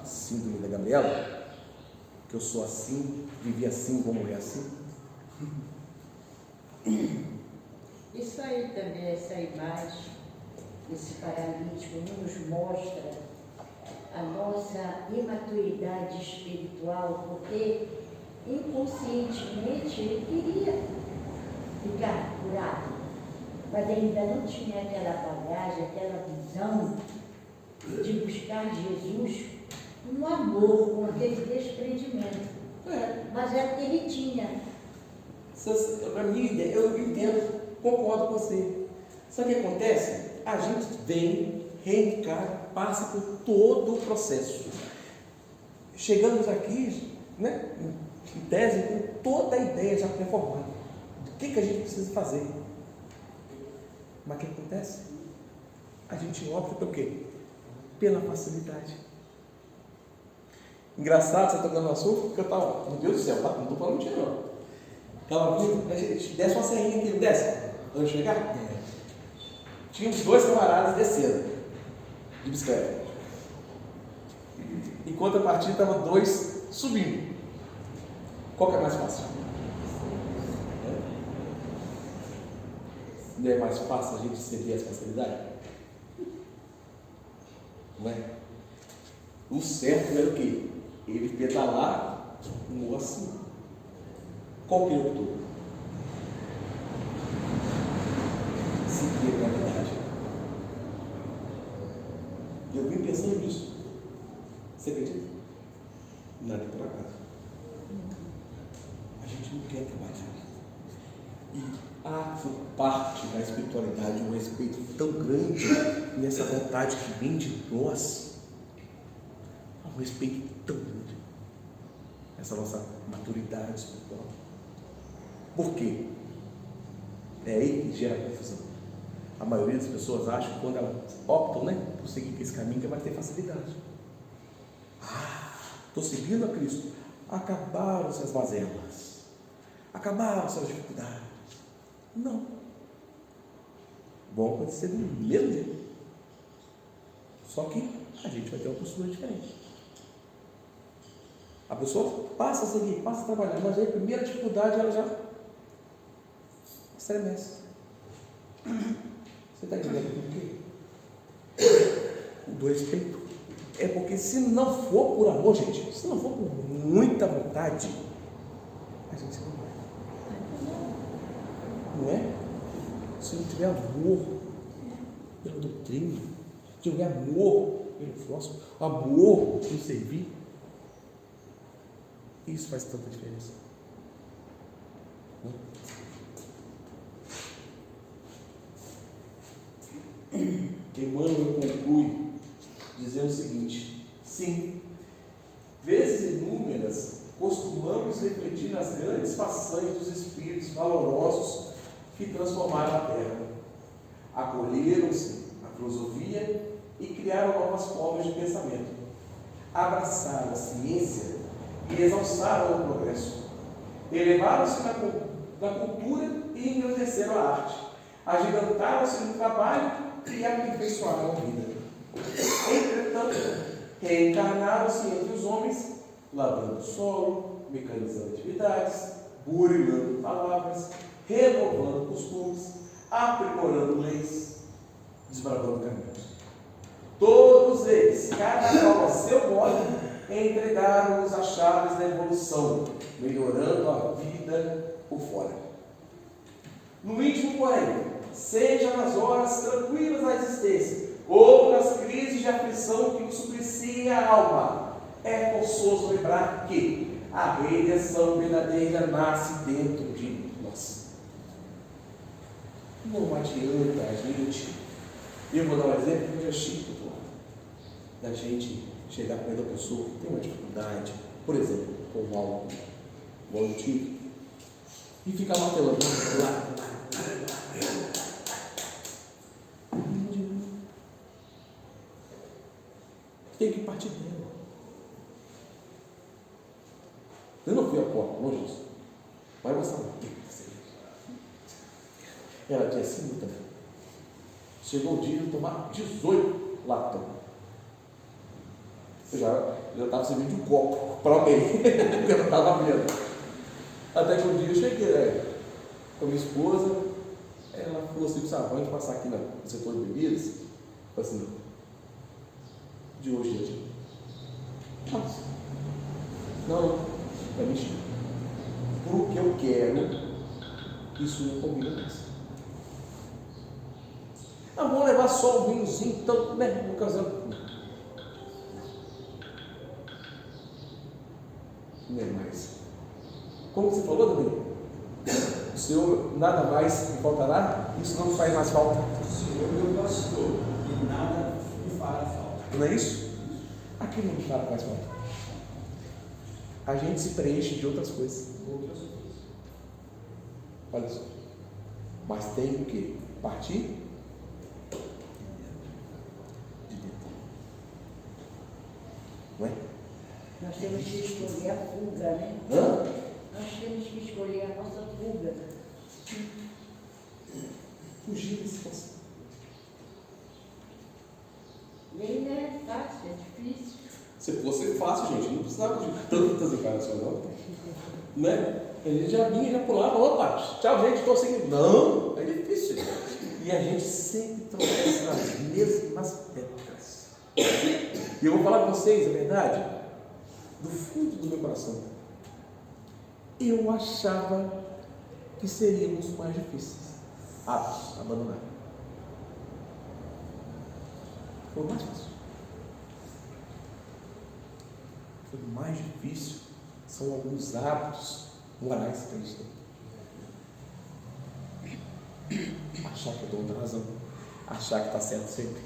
síndrome da Gabriela? Que eu sou assim, vivi assim, vou morrer assim? Isso aí também, essa imagem, esse paralítico nos mostra a nossa imaturidade espiritual, porque inconscientemente ele queria ficar curado, mas ainda não tinha aquela bagagem, aquela visão de buscar Jesus no amor, com aquele desprendimento. Mas é o que ele tinha. Para mim, eu entendo, concordo com você. Sabe o que acontece? A gente vem, reencarna, passa por todo o processo. Chegamos aqui, né, em tese, com toda a ideia já pré-formada. O que a gente precisa fazer? Mas o que acontece? A gente opta pelo quê? Pela facilidade. Engraçado, você tocando no assunto, porque eu estava, meu Deus do céu, não estou falando mentira não. Estava aqui, a gente desce uma serrinha aqui, desce, antes de chegar. Tínhamos 2 camaradas descendo. de bicicleta. Em contrapartida, estavam 2 subindo. Qual que é mais fácil? Não é mais fácil a gente ceder essa facilidade? Não é? O certo era o quê? Ele pedalar no assim. Qual que ele optou? Seguir a gravidade. E eu vim pensando nisso. Você acredita? Nada por acaso. A gente não quer trabalhar. E há parte da espiritualidade um respeito tão grande nessa vontade que vem de nós. Há um respeito tão grande nessa nossa maturidade espiritual. Por quê? É aí que gera confusão. A maioria das pessoas acha que quando elas optam, por seguir esse caminho, que vai ter facilidade. Estou seguindo a Cristo. Acabaram-se as mazelas. Acabaram-se as dificuldades. Não. Vão acontecer do mesmo jeito. Só que a gente vai ter uma postura diferente. A pessoa passa a seguir, passa a trabalhar, mas aí a primeira dificuldade ela já estremece. Você está entendendo por quê? Do respeito. É porque se não for por amor, gente, se não for por muita vontade, a gente não vai. Não é? Se não tiver amor pela doutrina, se não tiver amor pelo próximo, amor pelo servir, isso faz tanta diferença. Emmanuel conclui dizendo o seguinte: sim, vezes inúmeras costumamos refletir nas grandes façanhas dos espíritos valorosos que transformaram a terra, acolheram-se à filosofia e criaram novas formas de pensamento, abraçaram a ciência e exalçaram o progresso, elevaram-se na cultura e engrandeceram a arte, agigantaram-se no trabalho e aperfeiçoaram a vida. Entretanto, reencarnaram-se entre os homens, lavrando o solo, mecanizando atividades, burilando palavras, renovando costumes, aprimorando leis, desbravando caminhos. Todos eles, cada qual a seu modo, entregaram-nos as chaves da evolução, melhorando a vida por fora. No íntimo, porém, seja nas horas tranquilas da existência, ou nas crises de aflição que supliciem a alma, é forçoso lembrar que a redenção verdadeira nasce dentro de nós. Não adianta a gente, eu vou dar um exemplo que eu achei da gente chegar para uma pessoa que tem uma dificuldade, por exemplo, com um álcool, igual eu tive, e ficar martelando lá. Tem que partir dela. Eu não fui à porta, longe disso. Vai mostrar o que ela tinha 5 também. Chegou o dia de tomar 18 latão. Eu já estava servindo de um copo para alguém, porque eu não estava vendo. Até que um dia eu cheguei com a minha esposa, ela falou assim: sabe, vamos passar aqui no setor de bebidas? Eu falei assim: de hoje, gente. Não, é mentira. Por o que eu quero, isso não combina mais. Vamos levar só um vinhozinho, então, no casamento. Não é mais. Como você falou, Danilo? O Senhor nada mais me faltará? Isso não faz mais falta. O Senhor é meu pastor e nada me fará falta. Não é isso? Aqui não me fará mais falta. A gente se preenche de outras coisas. Olha só. Mas tem o que? Partir de dentro. Não é? Nós temos que escolher a fuga, né? Nós temos que escolher a nossa fuga. Fugir da situação. E aí Se fosse fácil, gente, não precisava de tantas encarnações, não. Né? A gente já vinha, já pulava, opa, tchau, gente, estou seguindo. Não, é difícil. E a gente sempre tropeça nas mesmas pedras. E eu vou falar para vocês, a verdade, do fundo do meu coração. Eu achava que seríamos mais difíceis. Aptos a abandonar. Foi mais fácil. Foi mais difícil. São alguns hábitos morais que a gente tem. Achar que eu dou razão. Achar que está certo sempre.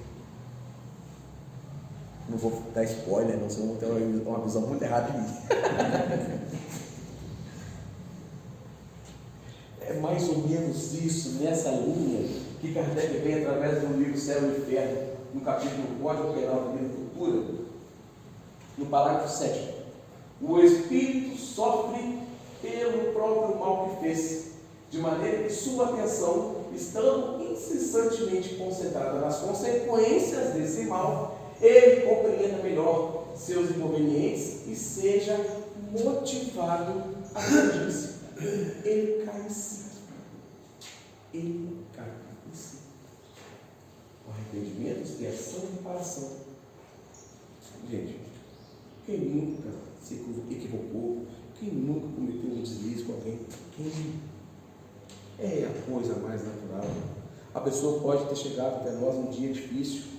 Não vou dar spoiler, não, senão vou ter uma visão muito errada de mim. É mais ou menos isso, nessa linha, que Kardec vem através do livro Céu e Inferno, no capítulo Código Penal da Vida Futura, no parágrafo 7. O espírito sofre pelo próprio mal que fez, de maneira que sua atenção, estando incessantemente concentrada nas consequências desse mal, ele compreenda melhor seus inconvenientes e seja motivado a corrigir-se. Ele cai em si. Ele cai em si. O arrependimento, expiação e reparação. Gente, quem nunca se equivocou, quem nunca cometeu um deslize com alguém, quem é a coisa mais natural. A pessoa pode ter chegado até nós num dia difícil.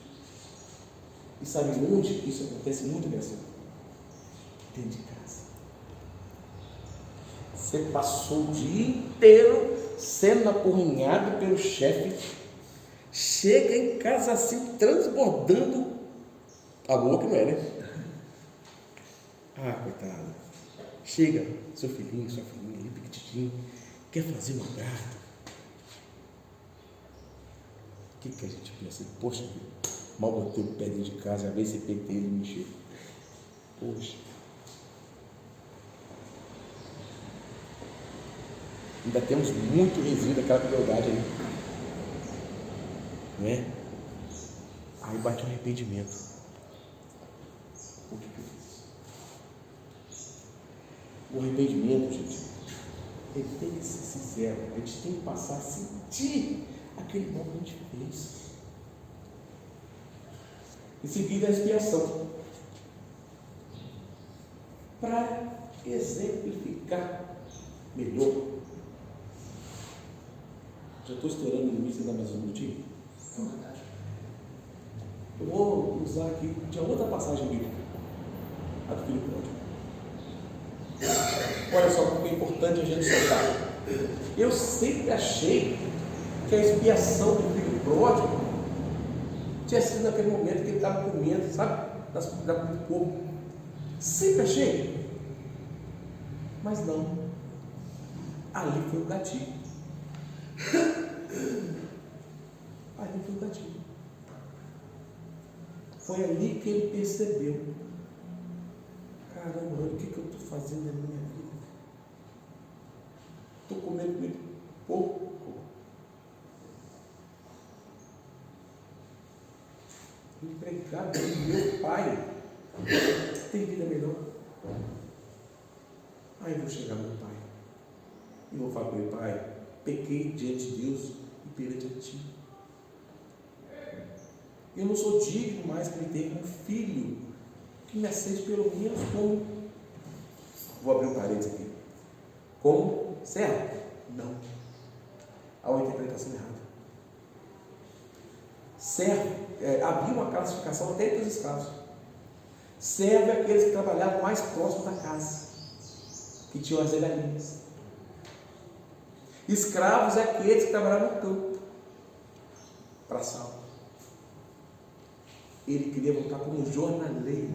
E sabe onde isso acontece muito bem assim? Dentro de casa. Você passou o dia inteiro sendo apurrinhado pelo chefe, chega em casa assim, transbordando amor que não é, né? Ah, coitado. Chega, seu filhinho, sua filhinha ali, pequitinho, quer fazer um agrado. O que a gente pensa? Poxa, mal botei o pé dentro de casa, a ver se peitei ele mexer. Poxa. Ainda temos muito resíduo daquela crueldade aí. Não é? Aí bate um arrependimento. O que eu fiz? O arrependimento, gente, ele tem que ser sincero. A gente tem que passar a sentir aquele mal que a gente fez. Em seguida, a expiação. Para exemplificar melhor. Já estou estourando no início, ainda mais um minutinho? Eu vou usar aqui de outra passagem bíblica, a do filho pródigo. Olha só como é importante a gente soltar. Eu sempre achei que a expiação do filho pródigo tinha sido naquele momento que ele estava comendo, sabe? Da comida do povo. Sempre achei. Mas não. Ali foi o gatilho. Ali foi o gatilho. Foi ali que ele percebeu. Caramba, o que eu estou fazendo na minha vida? Estou comendo muito pouco. Empregado do meu pai tem vida melhor. Aí eu vou chegar no meu pai e vou falar para ele: pai, pequei diante de Deus e perante a ti. Eu não sou digno mais que me tenha um filho que me aceite pelo menos como, vou abrir um parênteses aqui, como servo. Não. Há uma interpretação errada. Servo, havia uma classificação até entre os escravos. Servo é aqueles que trabalhavam mais próximo da casa, que tinham as galinhas. Escravos é aqueles que trabalhavam no campo, para sal. Ele queria voltar como jornaleiro,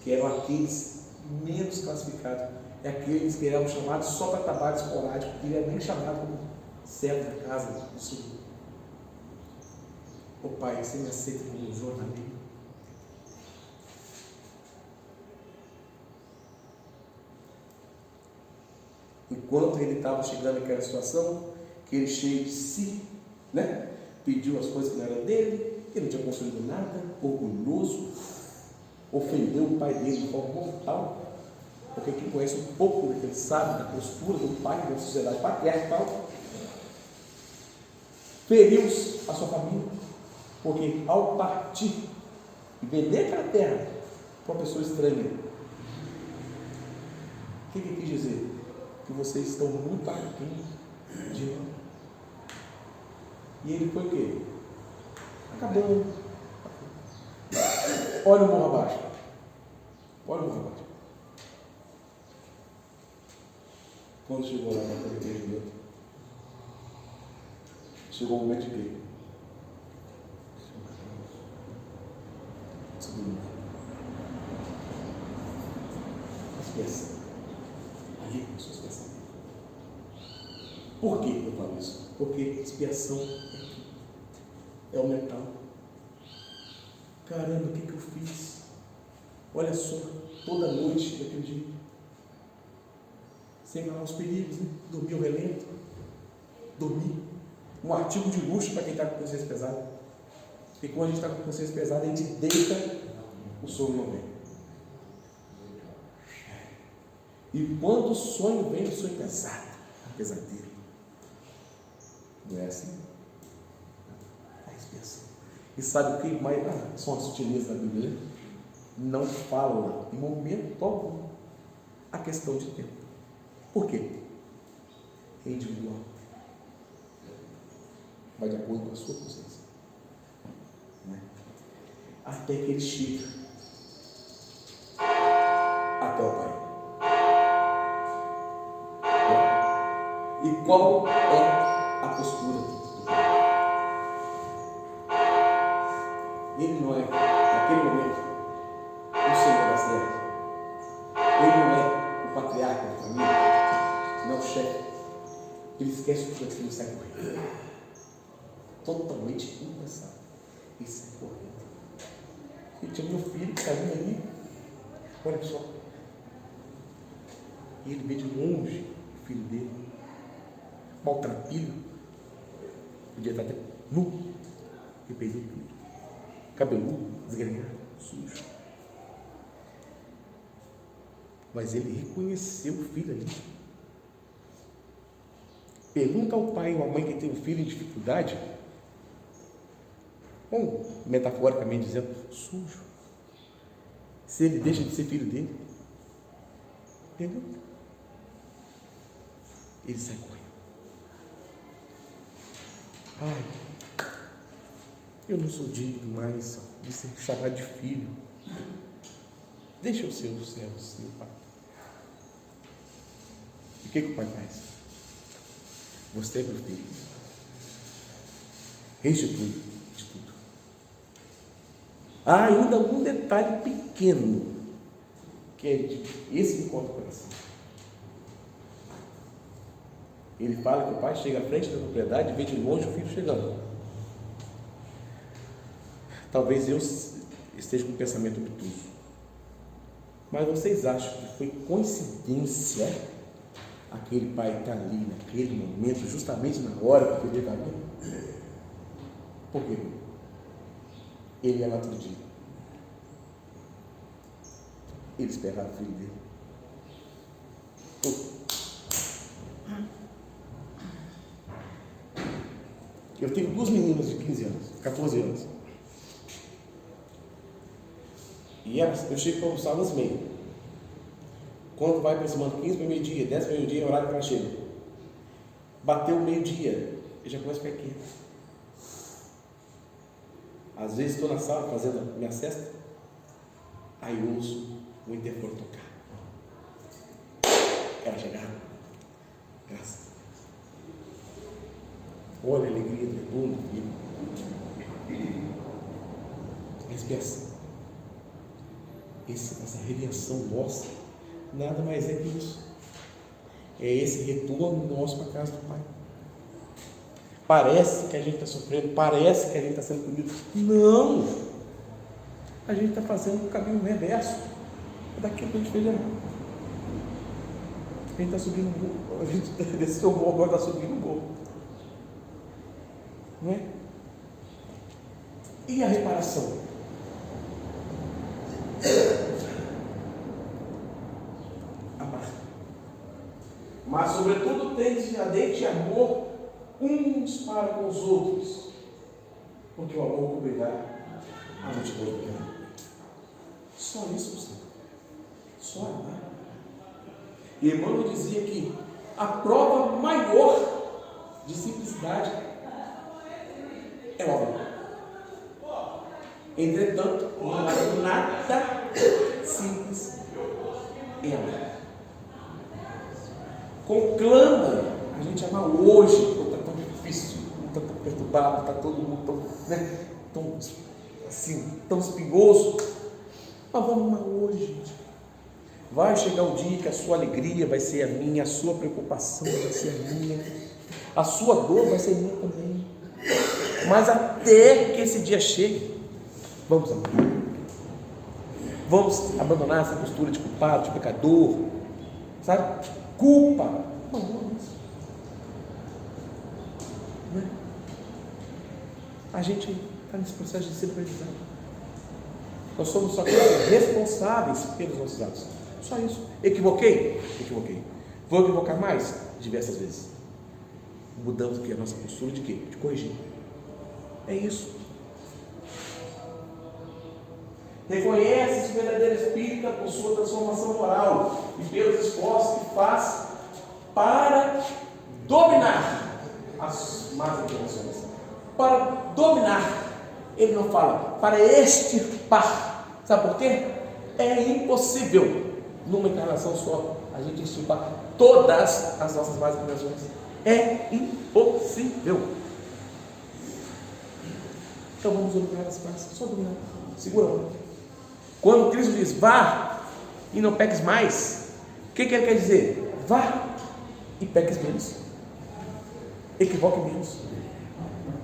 que eram aqueles menos classificados, é aqueles que eram chamados só para trabalho esporádico, que ele era nem chamado como servo da casa do Senhor. Ô pai, você me aceita como jornaleiro? Enquanto ele estava chegando naquela situação, que ele cheio de si, pediu as coisas que não eram dele, ele não tinha construído nada, orgulhoso, ofendeu o pai dele de forma mortal, porque quem conhece um pouco do que ele sabe da postura do pai da sociedade patriarcal, feriu a sua família, porque ao partir e vender aquela terra para uma pessoa estranha, o que ele quis dizer? Que vocês estão muito aquém de mim. E ele foi o quê? Acabou. Olha o morro abaixo. Olha o morro abaixo. Quando chegou lá para o entendimento, chegou o momento de quê? Expiação. Aí começou a expiação. Por que eu falo isso? Porque expiação é o mental. Caramba, o que eu fiz? Olha só, toda noite daquele dia. Sem falar os perigos, né? Dormir ao relento. Dormir. Um artigo de luxo para quem está com consciência pesada. Porque quando a gente está com consciência pesada, a gente deita, o sono não vem. E quando o sonho vem, o sonho é pesado, pesadelo. Não é assim? É expiação. E sabe o que mais são as sutilezas da Bíblia? Não fala em momento algum a questão de tempo. Por quê? É individual. Vai de acordo com a sua consciência. Né? Até que ele chega até o Pai. E qual é a postura do Pai? Ele não é, naquele momento, o Senhor das terras. Ele não é o patriarca da família, não é o chefe. Ele esquece tudo aquilo e sai correndo. Totalmente impensado. E sai correndo. Ele tinha meu filho que está vindo ali. Olha só. E ele vê de longe o filho dele, maltrapilho, podia estar até nu, e perdeu tudo. Cabeludo, desgrenhado, sujo. Mas ele reconheceu o filho ali. Pergunta ao pai ou à mãe que tem um filho em dificuldade, ou metaforicamente dizendo, sujo, se ele deixa de ser filho dele. Entendeu? Ele sai correndo. Ai, eu não sou digno mais de ser chamado de filho. Deixa eu ser o servo, seu pai. E o que o pai faz? Você é meu filho. Restitui de tudo. Há ainda um detalhe pequeno, que é esse que conta o coração. Ele fala que o pai chega à frente da propriedade e vê de longe o filho chegando. Talvez eu esteja com um pensamento obtuso. Mas vocês acham que foi coincidência aquele pai estar ali naquele momento, justamente na hora que ele estava ali? Por quê? Ele ia lá todo dia. Ele esperava o filho dele. Eu tenho duas meninas de 15 anos, 14 anos. E eu chego para almoçar às 11h30. Quando vai aproximando 15 para meio-dia, 10 para meio-dia, é o horário que ela chega. Bateu o meio-dia, eu já começo a ficar quieto. Às vezes estou na sala fazendo a minha cesta, aí eu ouço o interfone tocar. Ela chegar. Graças. Olha a alegria do mundo, filho. Expiação. Essa redenção nossa, nada mais é que isso. É esse retorno nosso para a casa do Pai. Parece que a gente está sofrendo, parece que a gente está sendo punido. Não! A gente está fazendo o caminho reverso daquilo que a gente fez errado. A gente está subindo o morro, a gente desceu o morro, agora está subindo o morro. Não é? E a reparação? Mas, sobretudo, tendes ardente amor uns para com os outros, porque o amor cobrirá a multidão do pecado. Só isso, você. Só amar. E Emmanuel dizia que a prova maior de simplicidade é o amor. Entretanto, não há nada simples em amar. Conclama a gente amar hoje, porque está tão difícil, está tão perturbado, está todo mundo tão assim, tão espinhoso. Mas vamos amar hoje, gente. Vai chegar o dia que a sua alegria vai ser a minha, a sua preocupação vai ser a minha, a sua dor vai ser minha também. Mas até que esse dia chegue, vamos amar. Vamos abandonar essa postura de culpado, de pecador, sabe? Culpa. Não, isso. Não é? A gente está nesse processo de ser aprendizado. Nós somos só responsáveis pelos nossos atos. Só isso. Equivoquei? Equivoquei. Vou equivocar mais? Diversas vezes. Mudamos aqui a nossa postura de quê? De corrigir. É isso. Reconhece-se o verdadeiro espírita por sua transformação moral e pelos esforços que faz para dominar as más inclinações. Para dominar. Ele não fala para extirpar. Sabe por quê? É impossível numa encarnação só a gente extirpar todas as nossas más inclinações. É impossível. Então vamos dominar as partes. Só dominar. Segura a onda. Quando Cristo diz vá e não peques mais, o que ele quer dizer? Vá e peques menos. Equivoque menos.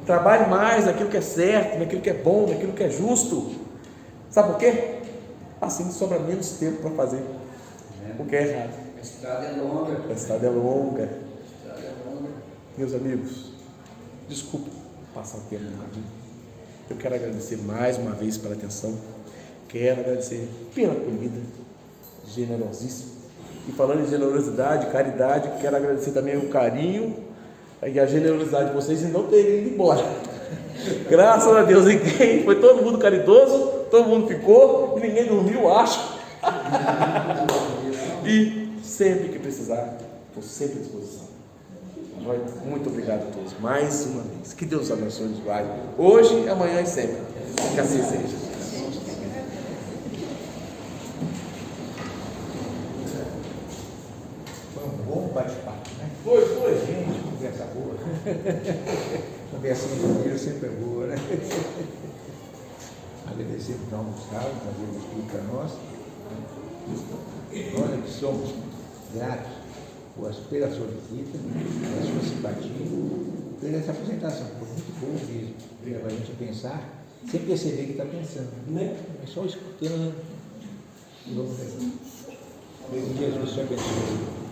Trabalhe mais naquilo que é certo, naquilo que é bom, naquilo que é justo. Sabe por quê? Assim sobra menos tempo para fazer o que é errado. A estrada é longa. A estrada é longa. A estrada é longa. Meus amigos, desculpe passar o tempo no caminho. Eu quero agradecer mais uma vez pela atenção. Quero agradecer pela comida generosíssima. E falando em generosidade, caridade, quero agradecer também o carinho e a generosidade de vocês em não terem ido embora. Graças a Deus, ninguém, foi todo mundo caridoso, todo mundo ficou, e ninguém dormiu, acho. E sempre que precisar, estou sempre à disposição. Muito obrigado a todos, mais uma vez. Que Deus abençoe os guarde, hoje, amanhã e sempre. Que assim seja. Bom bate-papo, né? Foi. Gente, conversa boa. Conversa de família sempre é boa, né? Agradecer então ao Gustavo, trazer o estudo para nós. Nós que somos gratos pela sua visita, pela sua simpatia, pela essa apresentação. Foi muito boa mesmo. Leva a gente a pensar, sem perceber que está pensando. Né? É só escutando. E vamos ver. Jesus te abençoe.